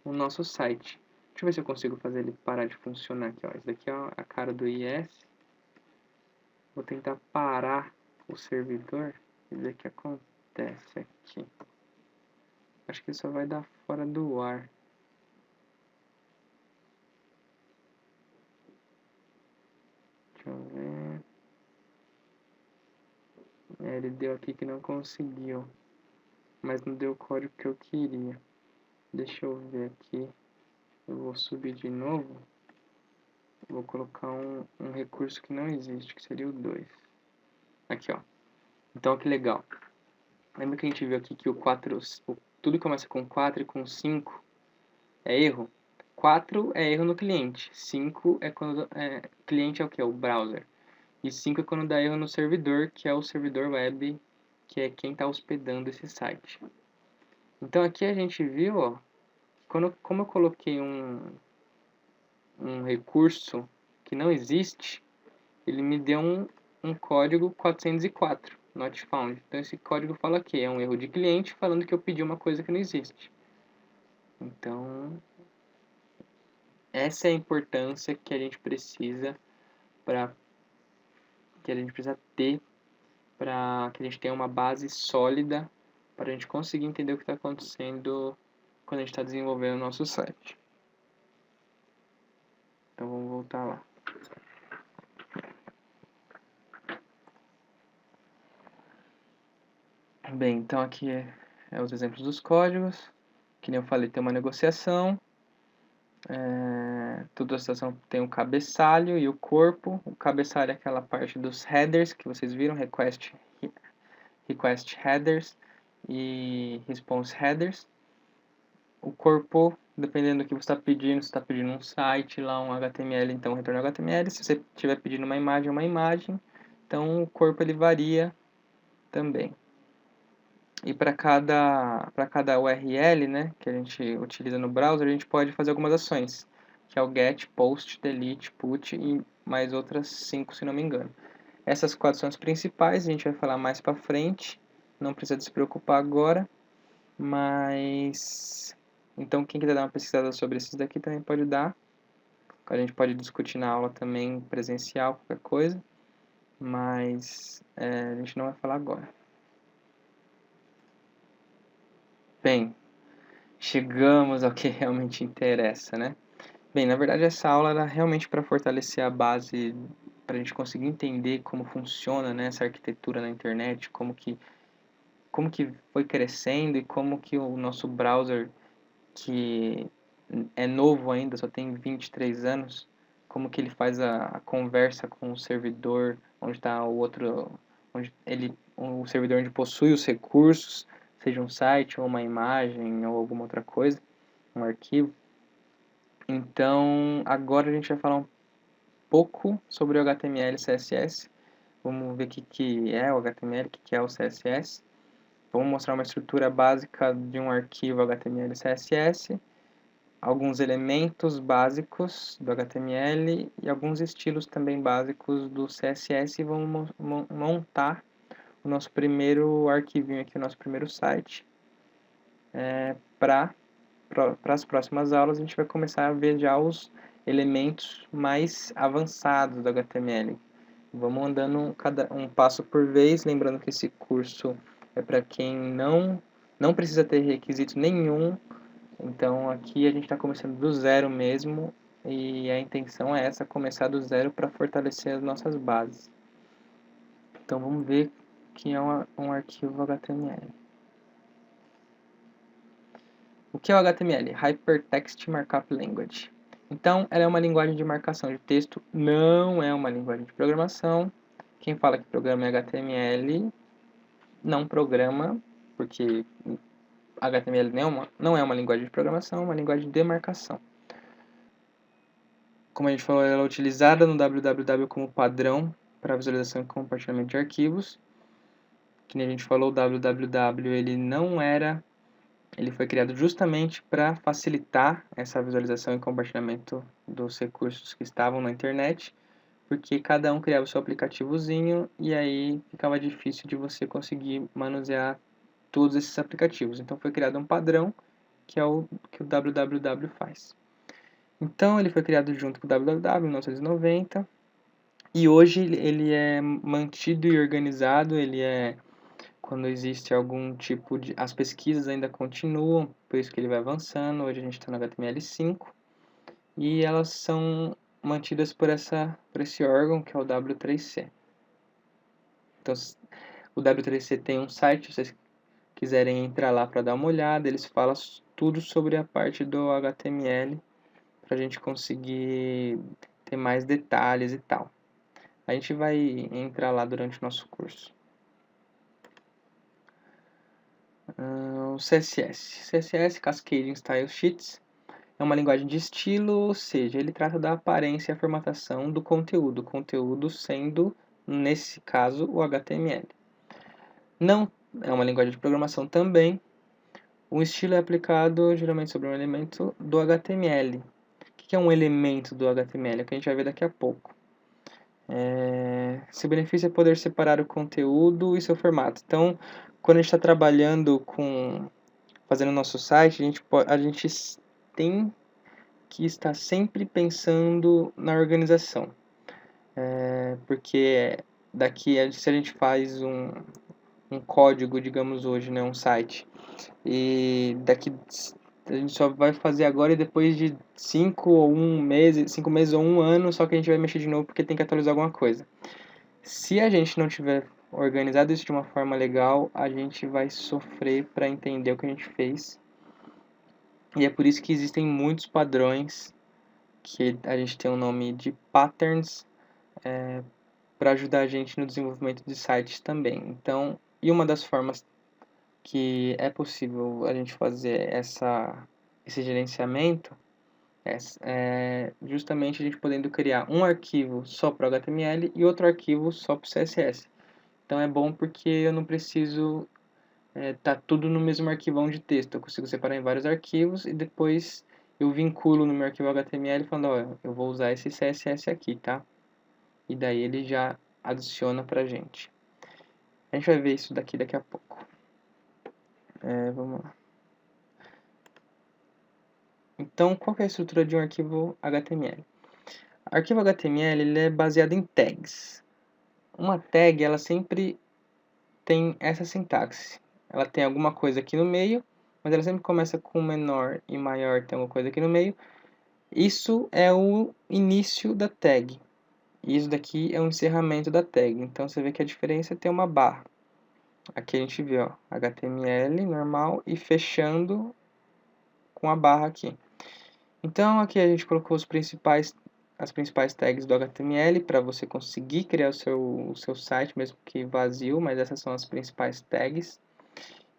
o nosso site. Deixa eu ver se eu consigo fazer ele parar de funcionar aqui. Ó. Esse daqui é a cara do IS. Vou tentar parar o servidor. E ver o que acontece aqui. Acho que só vai dar fora do ar. Deixa eu ver. Ele deu aqui que não conseguiu, mas não deu o código que eu queria. Deixa eu ver aqui. Eu vou subir de novo. Vou colocar um recurso que não existe, que seria o 2. Aqui, ó. Então, que legal. Lembra que a gente viu aqui que tudo começa com 4 e com 5 é erro? 4 é erro no cliente. 5 é quando... cliente é o que? O browser. E 5 é quando dá erro no servidor, que é o servidor web, que é quem está hospedando esse site. Então, aqui a gente viu, ó, como eu coloquei um recurso que não existe, ele me deu um código 404, not found. Então esse código fala que é um erro de cliente falando que eu pedi uma coisa que não existe. Então essa é a importância que a gente precisa ter para que a gente tenha uma base sólida para a gente conseguir entender o que está acontecendo quando a gente está desenvolvendo o nosso site. Então vamos voltar lá. Bem, então aqui é os exemplos dos códigos. Que nem eu falei, tem uma negociação. Toda a situação tem o cabeçalho e o corpo. O cabeçalho é aquela parte dos headers que vocês viram, request headers e response headers. O corpo, dependendo do que você está pedindo, se está pedindo um site, lá um HTML, então retorna HTML. Se você estiver pedindo uma imagem. Então o corpo ele varia também. E para cada URL, né, que a gente utiliza no browser, a gente pode fazer algumas ações, que é o get, post, delete, put e mais outras 5, se não me engano. Essas 4 são as principais, a gente vai falar mais para frente, não precisa se preocupar agora, mas... Então, quem quiser dar uma pesquisada sobre esses daqui também pode dar. A gente pode discutir na aula também presencial, qualquer coisa, mas a gente não vai falar agora. Bem, chegamos ao que realmente interessa, né? Bem, na verdade essa aula era realmente para fortalecer a base, para a gente conseguir entender como funciona, né, essa arquitetura na internet, como que foi crescendo e como que o nosso browser, que é novo ainda, só tem 23 anos, como que ele faz a conversa com o servidor, onde está o outro, o servidor onde possui os recursos, seja um site ou uma imagem ou alguma outra coisa, um arquivo. Então, agora a gente vai falar um pouco sobre o HTML e CSS. Vamos ver o que é o HTML, o que é o CSS. Vamos mostrar uma estrutura básica de um arquivo HTML e CSS, alguns elementos básicos do HTML e alguns estilos também básicos do CSS e vamos montar o nosso primeiro arquivinho aqui, o nosso primeiro site. Para as próximas aulas a gente vai começar a ver já os elementos mais avançados do HTML. Vamos andando um passo por vez, lembrando que esse curso é para quem não precisa ter requisito nenhum. Então aqui a gente está começando do zero mesmo e a intenção é essa, começar do zero para fortalecer as nossas bases. Então vamos ver o que é um arquivo HTML. O que é o HTML? Hypertext Markup Language. Então, ela é uma linguagem de marcação de texto, não é uma linguagem de programação. Quem fala que programa em HTML não programa, porque HTML não é uma linguagem de programação, é uma linguagem de marcação. Como a gente falou, ela é utilizada no www como padrão para visualização e compartilhamento de arquivos. Que nem a gente falou, o www ele foi criado justamente para facilitar essa visualização e compartilhamento dos recursos que estavam na internet, porque cada um criava o seu aplicativozinho e aí ficava difícil de você conseguir manusear todos esses aplicativos. Então foi criado um padrão que é o que o www faz. Então ele foi criado junto com o www em 1990 e hoje ele é mantido e organizado, quando existe algum tipo de... As pesquisas ainda continuam, por isso que ele vai avançando. Hoje a gente está no HTML5 e elas são mantidas por esse órgão que é o W3C. Então, O W3C tem um site, se vocês quiserem entrar lá para dar uma olhada, eles falam tudo sobre a parte do HTML, para a gente conseguir ter mais detalhes e tal. A gente vai entrar lá durante o nosso curso. O CSS. CSS, Cascading Style Sheets, é uma linguagem de estilo, ou seja, ele trata da aparência e a formatação do conteúdo sendo, nesse caso, o HTML. Não é uma linguagem de programação também. O estilo é aplicado geralmente sobre um elemento do HTML. O que é um elemento do HTML? É o que a gente vai ver daqui a pouco. Seu benefício é poder separar o conteúdo e seu formato. Então, quando a gente está trabalhando fazendo o nosso site, a gente tem que estar sempre pensando na organização. Porque se a gente faz um código, digamos hoje, né, um site, e daqui a gente só vai fazer agora e depois de 5 meses ou um ano, só que a gente vai mexer de novo porque tem que atualizar alguma coisa. Se a gente não tiver organizado isso de uma forma legal, a gente vai sofrer para entender o que a gente fez. E é por isso que existem muitos padrões, que a gente tem o nome de patterns, para ajudar a gente no desenvolvimento de sites também. Então, e uma das formas que é possível a gente fazer esse gerenciamento é justamente a gente podendo criar um arquivo só para o HTML e outro arquivo só para o CSS. Então é bom porque eu não preciso tá tudo no mesmo arquivão de texto. Eu consigo separar em vários arquivos e depois eu vinculo no meu arquivo HTML falando, ó, eu vou usar esse CSS aqui, tá? E daí ele já adiciona pra gente. A gente vai ver isso daqui a pouco. Vamos lá. Então, qual que é a estrutura de um arquivo HTML? O arquivo HTML ele é baseado em tags. Uma tag, ela sempre tem essa sintaxe. Ela tem alguma coisa aqui no meio, mas ela sempre começa com menor e maior, tem alguma coisa aqui no meio. Isso é o início da tag. E isso daqui é o encerramento da tag. Então, você vê que a diferença é ter uma barra. Aqui a gente vê, ó, HTML normal e fechando com a barra aqui. Então, aqui a gente colocou as principais tags do HTML para você conseguir criar o seu site, mesmo que vazio, mas essas são as principais tags.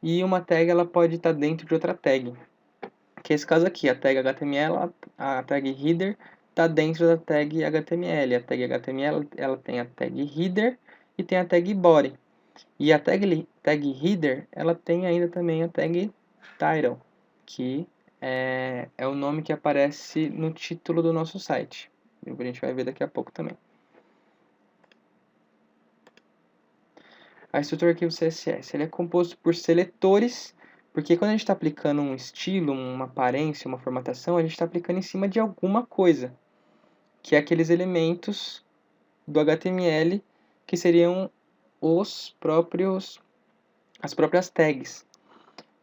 E uma tag ela pode estar dentro de outra tag. Que é esse caso aqui, a tag HTML, a tag header está dentro da tag HTML. A tag HTML ela tem a tag header e tem a tag body. E a tag header ela tem ainda também a tag title, que é o nome que aparece no título do nosso site. A gente vai ver daqui a pouco também. A estrutura do arquivo CSS ele é composto por seletores, porque quando a gente está aplicando um estilo, uma aparência, uma formatação, a gente está aplicando em cima de alguma coisa, que é aqueles elementos do HTML que seriam as próprias tags.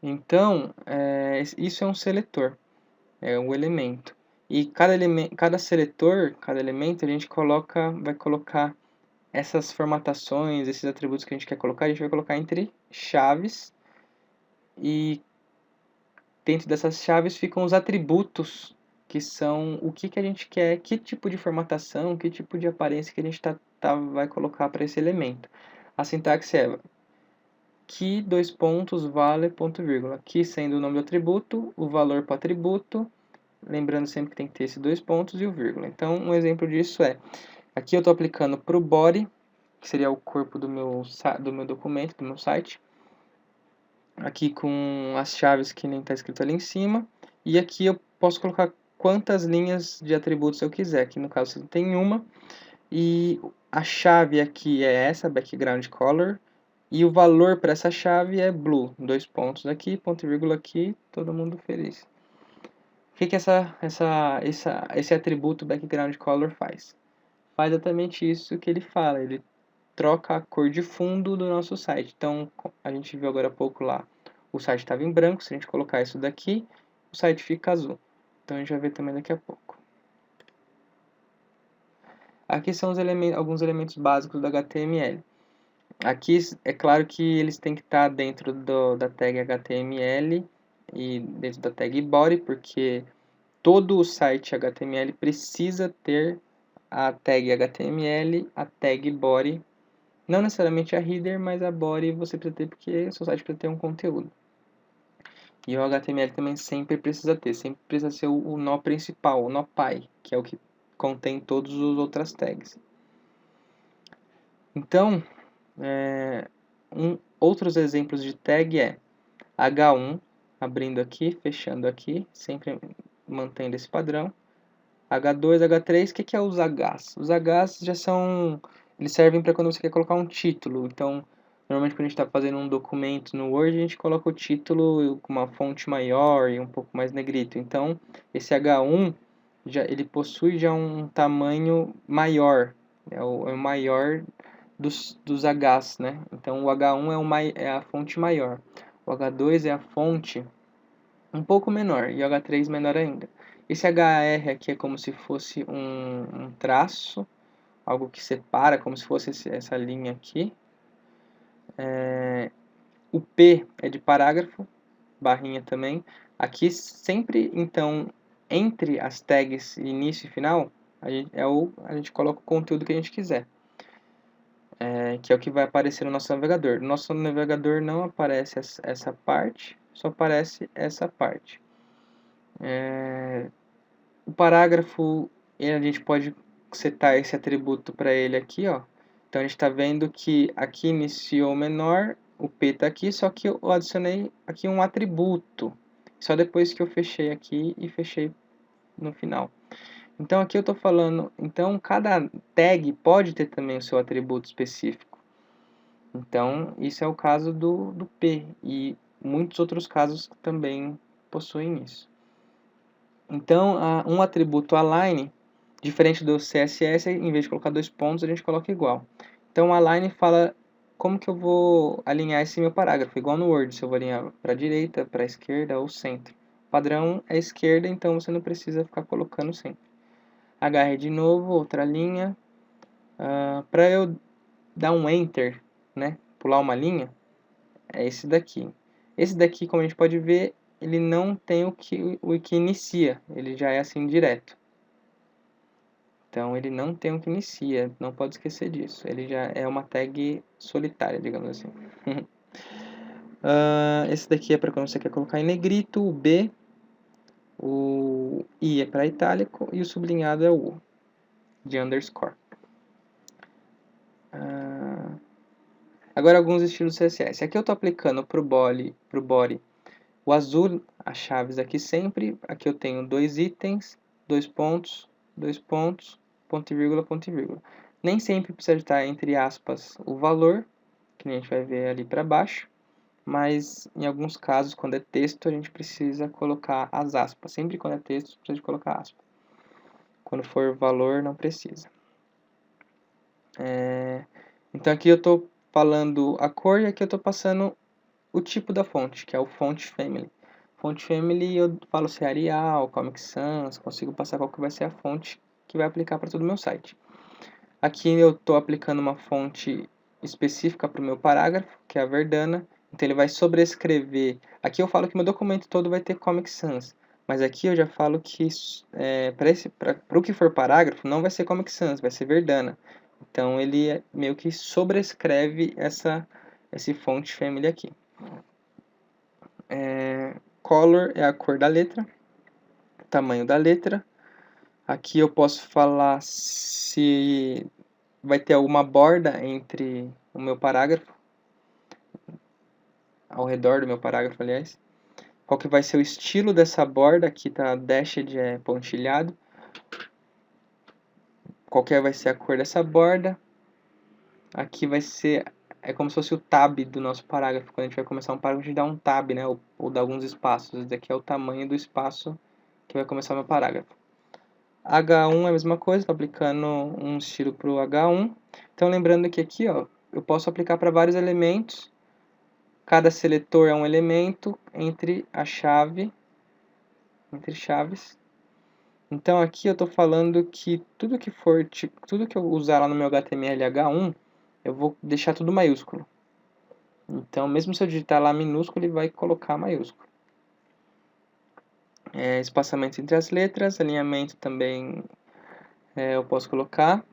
Então, isso é um seletor, é um elemento. E cada seletor, cada elemento, a gente vai colocar essas formatações, esses atributos que a gente quer colocar, a gente vai colocar entre chaves. E dentro dessas chaves ficam os atributos, que são o que a gente quer, que tipo de formatação, que tipo de aparência que a gente vai colocar para esse elemento. A sintaxe é que dois pontos vale ponto vírgula, que sendo o nome do atributo, o valor para o atributo, lembrando sempre que tem que ter esses dois pontos e o vírgula. Então, um exemplo disso aqui eu estou aplicando para o body, que seria o corpo do meu documento, do meu site, aqui com as chaves que nem está escrito ali em cima, e aqui eu posso colocar quantas linhas de atributos eu quiser, aqui no caso tem uma, e a chave aqui é essa, background color, e o valor para essa chave é blue, dois pontos aqui, ponto e vírgula aqui, todo mundo feliz. O que esse atributo background color faz? Faz exatamente isso que ele fala, ele troca a cor de fundo do nosso site. Então, a gente viu agora há pouco lá, o site estava em branco, se a gente colocar isso daqui, o site fica azul. Então, a gente vai ver também daqui a pouco. Aqui são alguns elementos básicos do HTML. Aqui é claro que eles têm que estar dentro da tag HTML e dentro da tag body, porque todo o site HTML precisa ter a tag HTML, a tag body, não necessariamente a header, mas a body você precisa ter porque o seu site precisa ter um conteúdo. E o HTML também sempre precisa ter, sempre precisa ser o nó principal, o nó pai, que é o que contém todas as outras tags. Então, outros exemplos de tag é H1, abrindo aqui, fechando aqui, sempre mantendo esse padrão. H2, H3, o que é os Hs? Os Hs já são, eles servem para quando você quer colocar um título. Então, normalmente quando a gente está fazendo um documento no Word, a gente coloca o título com uma fonte maior e um pouco mais negrito. Então, esse H1, ele possui já um tamanho maior, é o maior dos Hs, né? Então, o H1 é a fonte maior. O H2 é a fonte um pouco menor e o H3 menor ainda. Esse HR aqui é como se fosse um traço, algo que separa, como se fosse essa linha aqui. O P é de parágrafo, barrinha também. Aqui sempre, então, entre as tags início e final, a gente coloca o conteúdo que a gente quiser. Que é o que vai aparecer no nosso navegador. No nosso navegador não aparece essa parte, só aparece essa parte. O parágrafo, a gente pode setar esse atributo para ele aqui, ó. Então a gente está vendo que aqui iniciou menor, o P está aqui, só que eu adicionei aqui um atributo. Só depois que eu fechei aqui e fechei no final. Então aqui eu estou falando, então cada tag pode ter também o seu atributo específico. Então isso é o caso do P e muitos outros casos também possuem isso. Então um atributo align, diferente do CSS, em vez de colocar 2 pontos, a gente coloca igual. Então align fala como que eu vou alinhar esse meu parágrafo, igual no Word, se eu vou alinhar para a direita, para a esquerda ou centro. O padrão é esquerda, então você não precisa ficar colocando sempre. HR de novo, outra linha. Para eu dar um Enter, né, pular uma linha, é esse daqui. Esse daqui, como a gente pode ver, ele não tem o que inicia, ele já é assim direto. Então ele não tem o que inicia, não pode esquecer disso. Ele já é uma tag solitária, digamos assim. Esse daqui é para quando você quer colocar em negrito, o B, o I é para itálico e o sublinhado é o U, de underscore. Agora alguns estilos CSS. Aqui eu estou aplicando para o body o azul, as chaves aqui sempre. Aqui eu tenho 2 itens, 2 pontos, ponto e vírgula, ponto e vírgula. Nem sempre precisa estar entre aspas o valor, que a gente vai ver ali para baixo, mas em alguns casos, quando é texto, a gente precisa colocar as aspas. Sempre quando é texto, precisa de colocar aspas. Quando for valor, não precisa. Então aqui eu estou falando a cor e aqui eu estou passando o tipo da fonte, que é o Font Family. Font Family eu falo se é Arial, Comic Sans, consigo passar qual que vai ser a fonte que vai aplicar para todo o meu site. Aqui eu estou aplicando uma fonte específica para o meu parágrafo, que é a Verdana. Então ele vai sobrescrever. Aqui eu falo que meu documento todo vai ter Comic Sans. Mas aqui eu já falo que para o que for parágrafo não vai ser Comic Sans, vai ser Verdana. Então ele meio que sobrescreve esse font family aqui. Color é a cor da letra, tamanho da letra. Aqui eu posso falar se vai ter alguma borda entre o meu parágrafo, ao redor do meu parágrafo, aliás. Qual que vai ser o estilo dessa borda, aqui tá dashed, é pontilhado. Qual que vai ser a cor dessa borda. Aqui vai ser, é como se fosse o tab do nosso parágrafo. Quando a gente vai começar um parágrafo, a gente dá um tab, né, ou dá alguns espaços. Esse daqui é o tamanho do espaço que vai começar o meu parágrafo. H1 é a mesma coisa, estou aplicando um estilo para o H1. Então lembrando que aqui, ó, eu posso aplicar para vários elementos. Cada seletor é um elemento entre a chave, entre chaves. Então aqui eu estou falando que tudo que eu usar lá no meu HTML H1 eu vou deixar tudo maiúsculo. Então, mesmo se eu digitar lá minúsculo, ele vai colocar maiúsculo. Espaçamento entre as letras, alinhamento também eu posso colocar.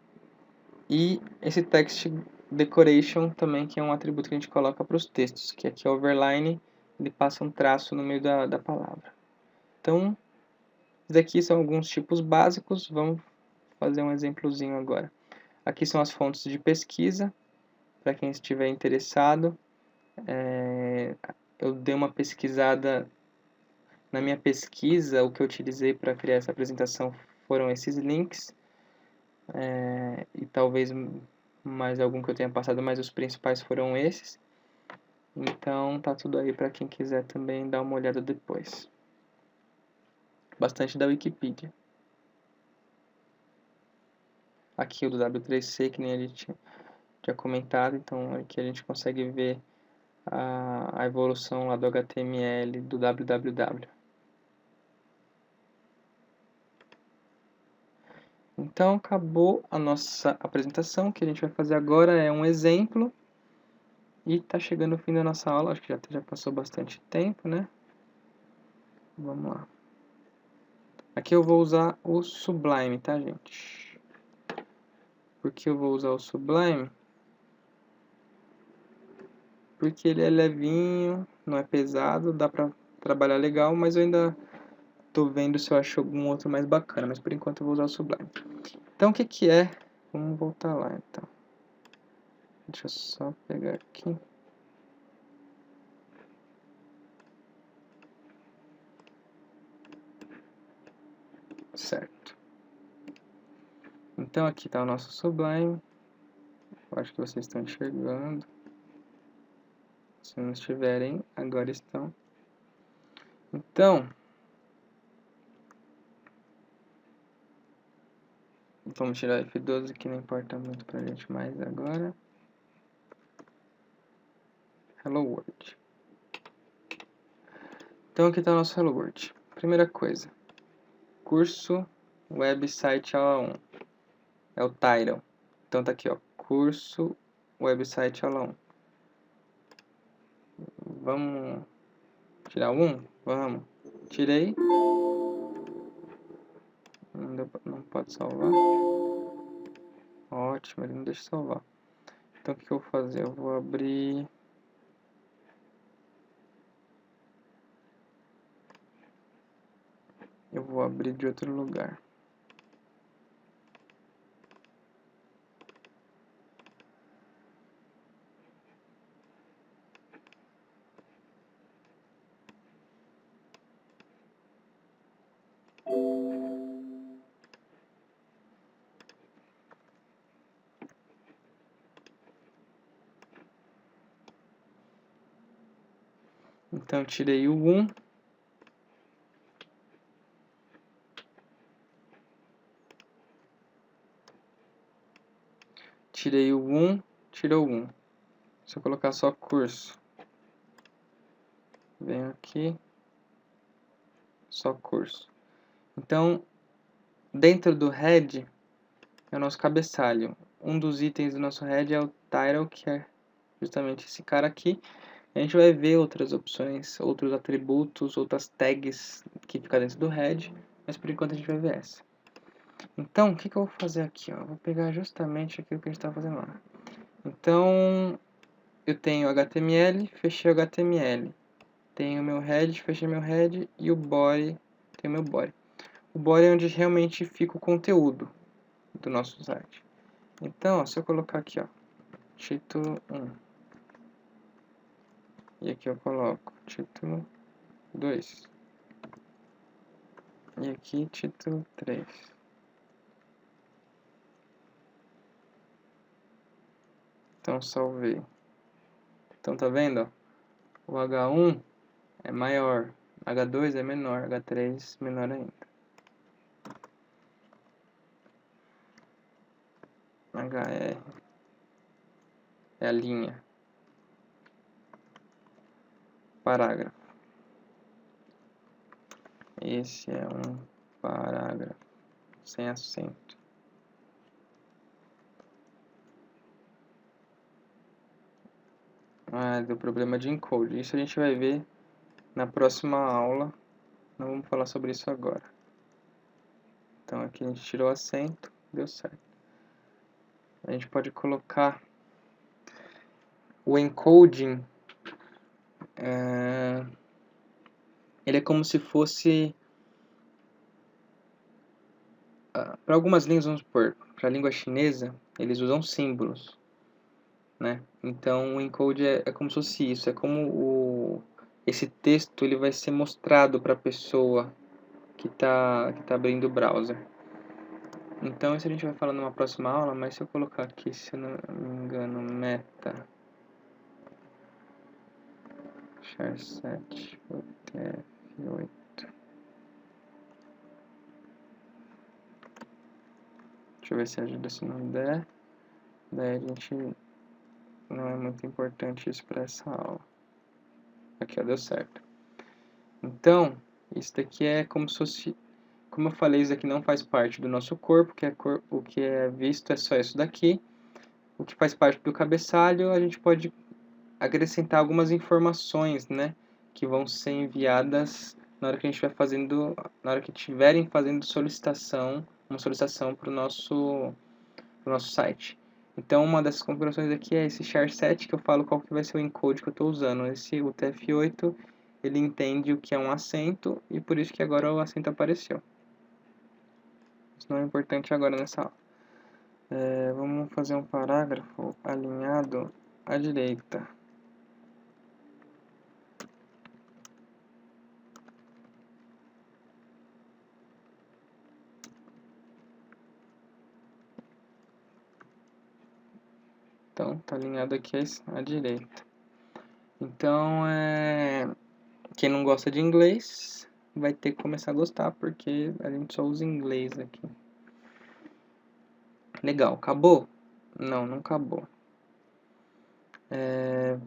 E esse text decoration também, que é um atributo que a gente coloca para os textos, que aqui é overline, ele passa um traço no meio da palavra. Então, esses aqui são alguns tipos básicos, vamos fazer um exemplozinho agora. Aqui são as fontes de pesquisa, para quem estiver interessado. Eu dei uma pesquisada, na minha pesquisa, o que eu utilizei para criar essa apresentação foram esses links, e talvez mais algum que eu tenha passado, mas os principais foram esses. Então tá tudo aí para quem quiser também dar uma olhada depois. Bastante da Wikipedia. Aqui o do W3C, que nem a gente tinha comentado, então aqui a gente consegue ver a evolução lá do HTML do www. Então acabou a nossa apresentação. O que a gente vai fazer agora é um exemplo. E está chegando o fim da nossa aula, acho que já passou bastante tempo, né? Vamos lá. Aqui eu vou usar o Sublime, tá, gente? Por que eu vou usar o Sublime? Porque ele é levinho, não é pesado, dá pra trabalhar legal, mas eu ainda tô vendo se eu acho algum outro mais bacana, mas por enquanto eu vou usar o Sublime. Então o que que é? Vamos voltar lá, então. Deixa eu só pegar aqui. Certo. Então aqui está o nosso Sublime. Eu acho que vocês estão enxergando. Se não estiverem, agora estão. Então, vamos tirar F12, que não importa muito pra gente mais agora. Hello World. Então aqui está o nosso Hello World. Primeira coisa, curso website aula 1. É o title. Então tá aqui, ó, curso website aula 1. Vamos tirar o 1? Vamos. Tirei. Não pode salvar. Ótimo, ele não deixa salvar. Então o que eu vou fazer? Eu vou abrir... Eu vou abrir de outro lugar. Então, tirei o 1. Tirei o 1, tirou o 1. Se eu colocar só curso, venho aqui, só curso. Então, dentro do head, é o nosso cabeçalho. Um dos itens do nosso head é o title, que é justamente esse cara aqui. A gente vai ver outras opções, outros atributos, outras tags que ficam dentro do head, mas por enquanto a gente vai ver essa. Então, o que eu vou fazer aqui? Ó? Vou pegar justamente aquilo que a gente está fazendo lá. Então, eu tenho HTML, fechei o HTML. Tenho o meu head, fechei meu head e o body, tem o meu body. O body é onde realmente fica o conteúdo do nosso site. Então, ó, se eu colocar aqui, ó, título 1. E aqui eu coloco título 2. E aqui título 3. Então, salvei. Então, tá vendo? Ó? O H1 é maior, H2 é menor, H3 menor ainda. HR é a linha. Parágrafo. Esse é um parágrafo sem acento. do problema de encode. Isso a gente vai ver na próxima aula. Não vamos falar sobre isso agora. Então aqui a gente tirou o acento, deu certo. A gente pode colocar o encoding. Ele é como se fosse... para algumas línguas, vamos supor, para a língua chinesa, eles usam símbolos, né? Então o encode é como se fosse isso, é como esse texto ele vai ser mostrado para a pessoa que tá abrindo o browser. Então isso a gente vai falar numa próxima aula, mas se eu colocar aqui, se eu não me engano, meta char7 utf8. Deixa eu ver se ajuda, se não der. Daí a gente... não é muito importante isso para essa aula. Aqui, ó, deu certo. Então, isso daqui é como se fosse... como eu falei, isso daqui não faz parte do nosso corpo, o que é visto é só isso daqui. O que faz parte do cabeçalho, a gente pode acrescentar algumas informações, né, que vão ser enviadas na hora que a gente vai fazendo, na hora que tiverem fazendo uma solicitação para o nosso site. Então, uma dessas configurações aqui é esse char7, que eu falo qual que vai ser o encode que eu estou usando. Esse UTF-8, ele entende o que é um acento, e por isso que agora o acento apareceu. Isso não é importante agora nessa aula. Vamos fazer um parágrafo alinhado à direita. Então, tá alinhado aqui à direita. Então, quem não gosta de inglês vai ter que começar a gostar, porque a gente só usa inglês aqui. Legal, acabou? Não, não acabou.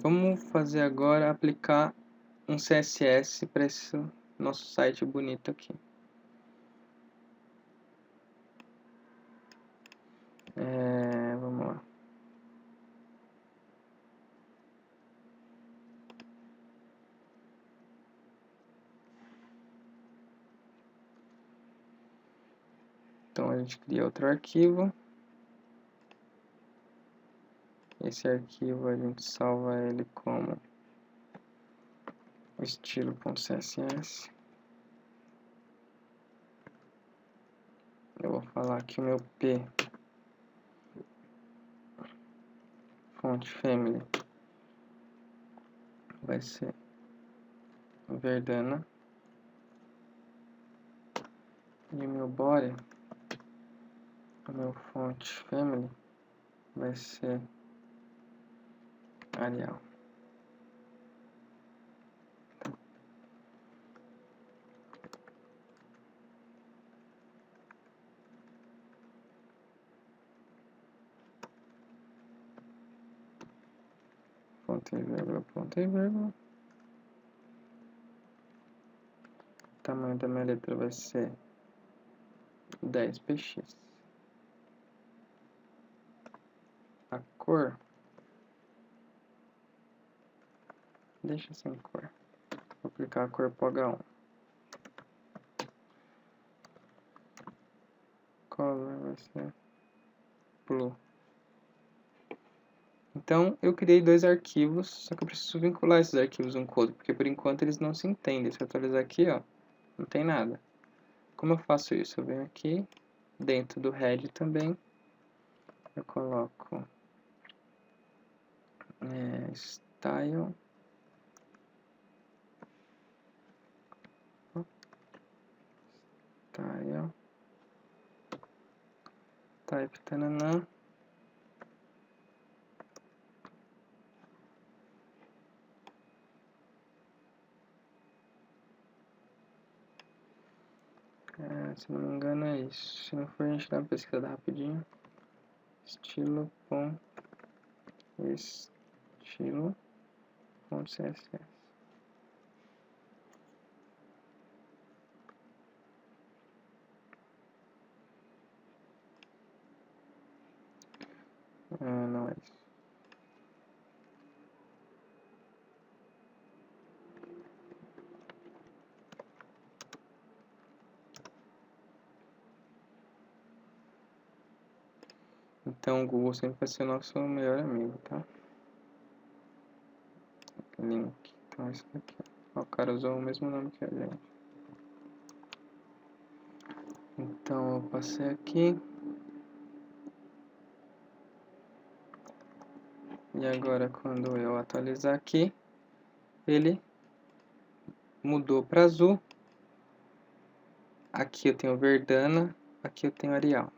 Vamos fazer agora, aplicar um CSS para esse nosso site bonito aqui. Vamos lá. Então a gente cria outro arquivo. Esse arquivo a gente salva ele como estilo.css. Eu vou falar que o meu P font family vai ser Verdana. E o meu body, o meu font family vai ser Arial. Ponto e vírgula, ponto e vírgula. O tamanho da minha letra vai ser 10px. A cor, deixa sem cor. Vou aplicar a cor pro H1. Color vai ser blue. Então, eu criei dois arquivos, só que eu preciso vincular esses arquivos um com o outro, porque por enquanto eles não se entendem. Se eu atualizar aqui, ó, não tem nada. Como eu faço isso? Eu venho aqui, dentro do head também, eu coloco style, style, type, tananã. Se não me engano é isso. Se não for, a gente dá uma pesquisada rapidinho. Estilo.css. Não é isso. Então o Google sempre vai ser o nosso melhor amigo, tá? Link. Então isso daqui. Ó, o cara usou o mesmo nome que a gente. Então eu passei aqui. E agora quando eu atualizar aqui, ele mudou para azul. Aqui eu tenho Verdana, aqui eu tenho Arial.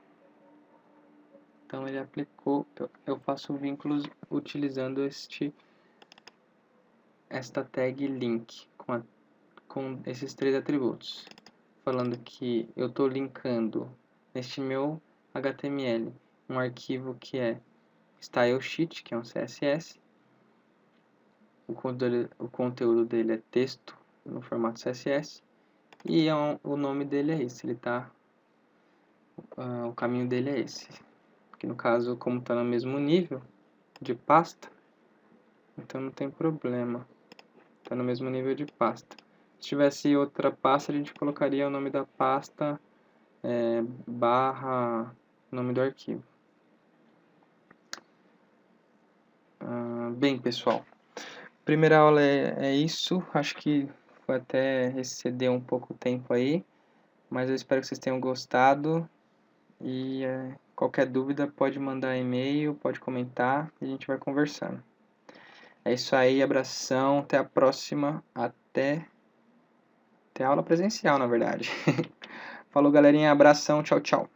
Então ele aplicou, eu faço vínculos utilizando esta tag link com esses três atributos. Falando que eu estou linkando neste meu HTML um arquivo que é stylesheet, que é um CSS. O conteúdo dele é texto no formato CSS. E o nome dele é esse, o caminho dele é esse. Que no caso, como está no mesmo nível de pasta, então não tem problema. Está no mesmo nível de pasta. Se tivesse outra pasta, a gente colocaria o nome da pasta barra nome do arquivo. Bem, pessoal, primeira aula é isso. Acho que foi até exceder um pouco o tempo aí, mas eu espero que vocês tenham gostado. E qualquer dúvida pode mandar e-mail, pode comentar e a gente vai conversando. É isso aí, abração, até a próxima, até aula presencial, na verdade. Falou, galerinha, abração, tchau, tchau.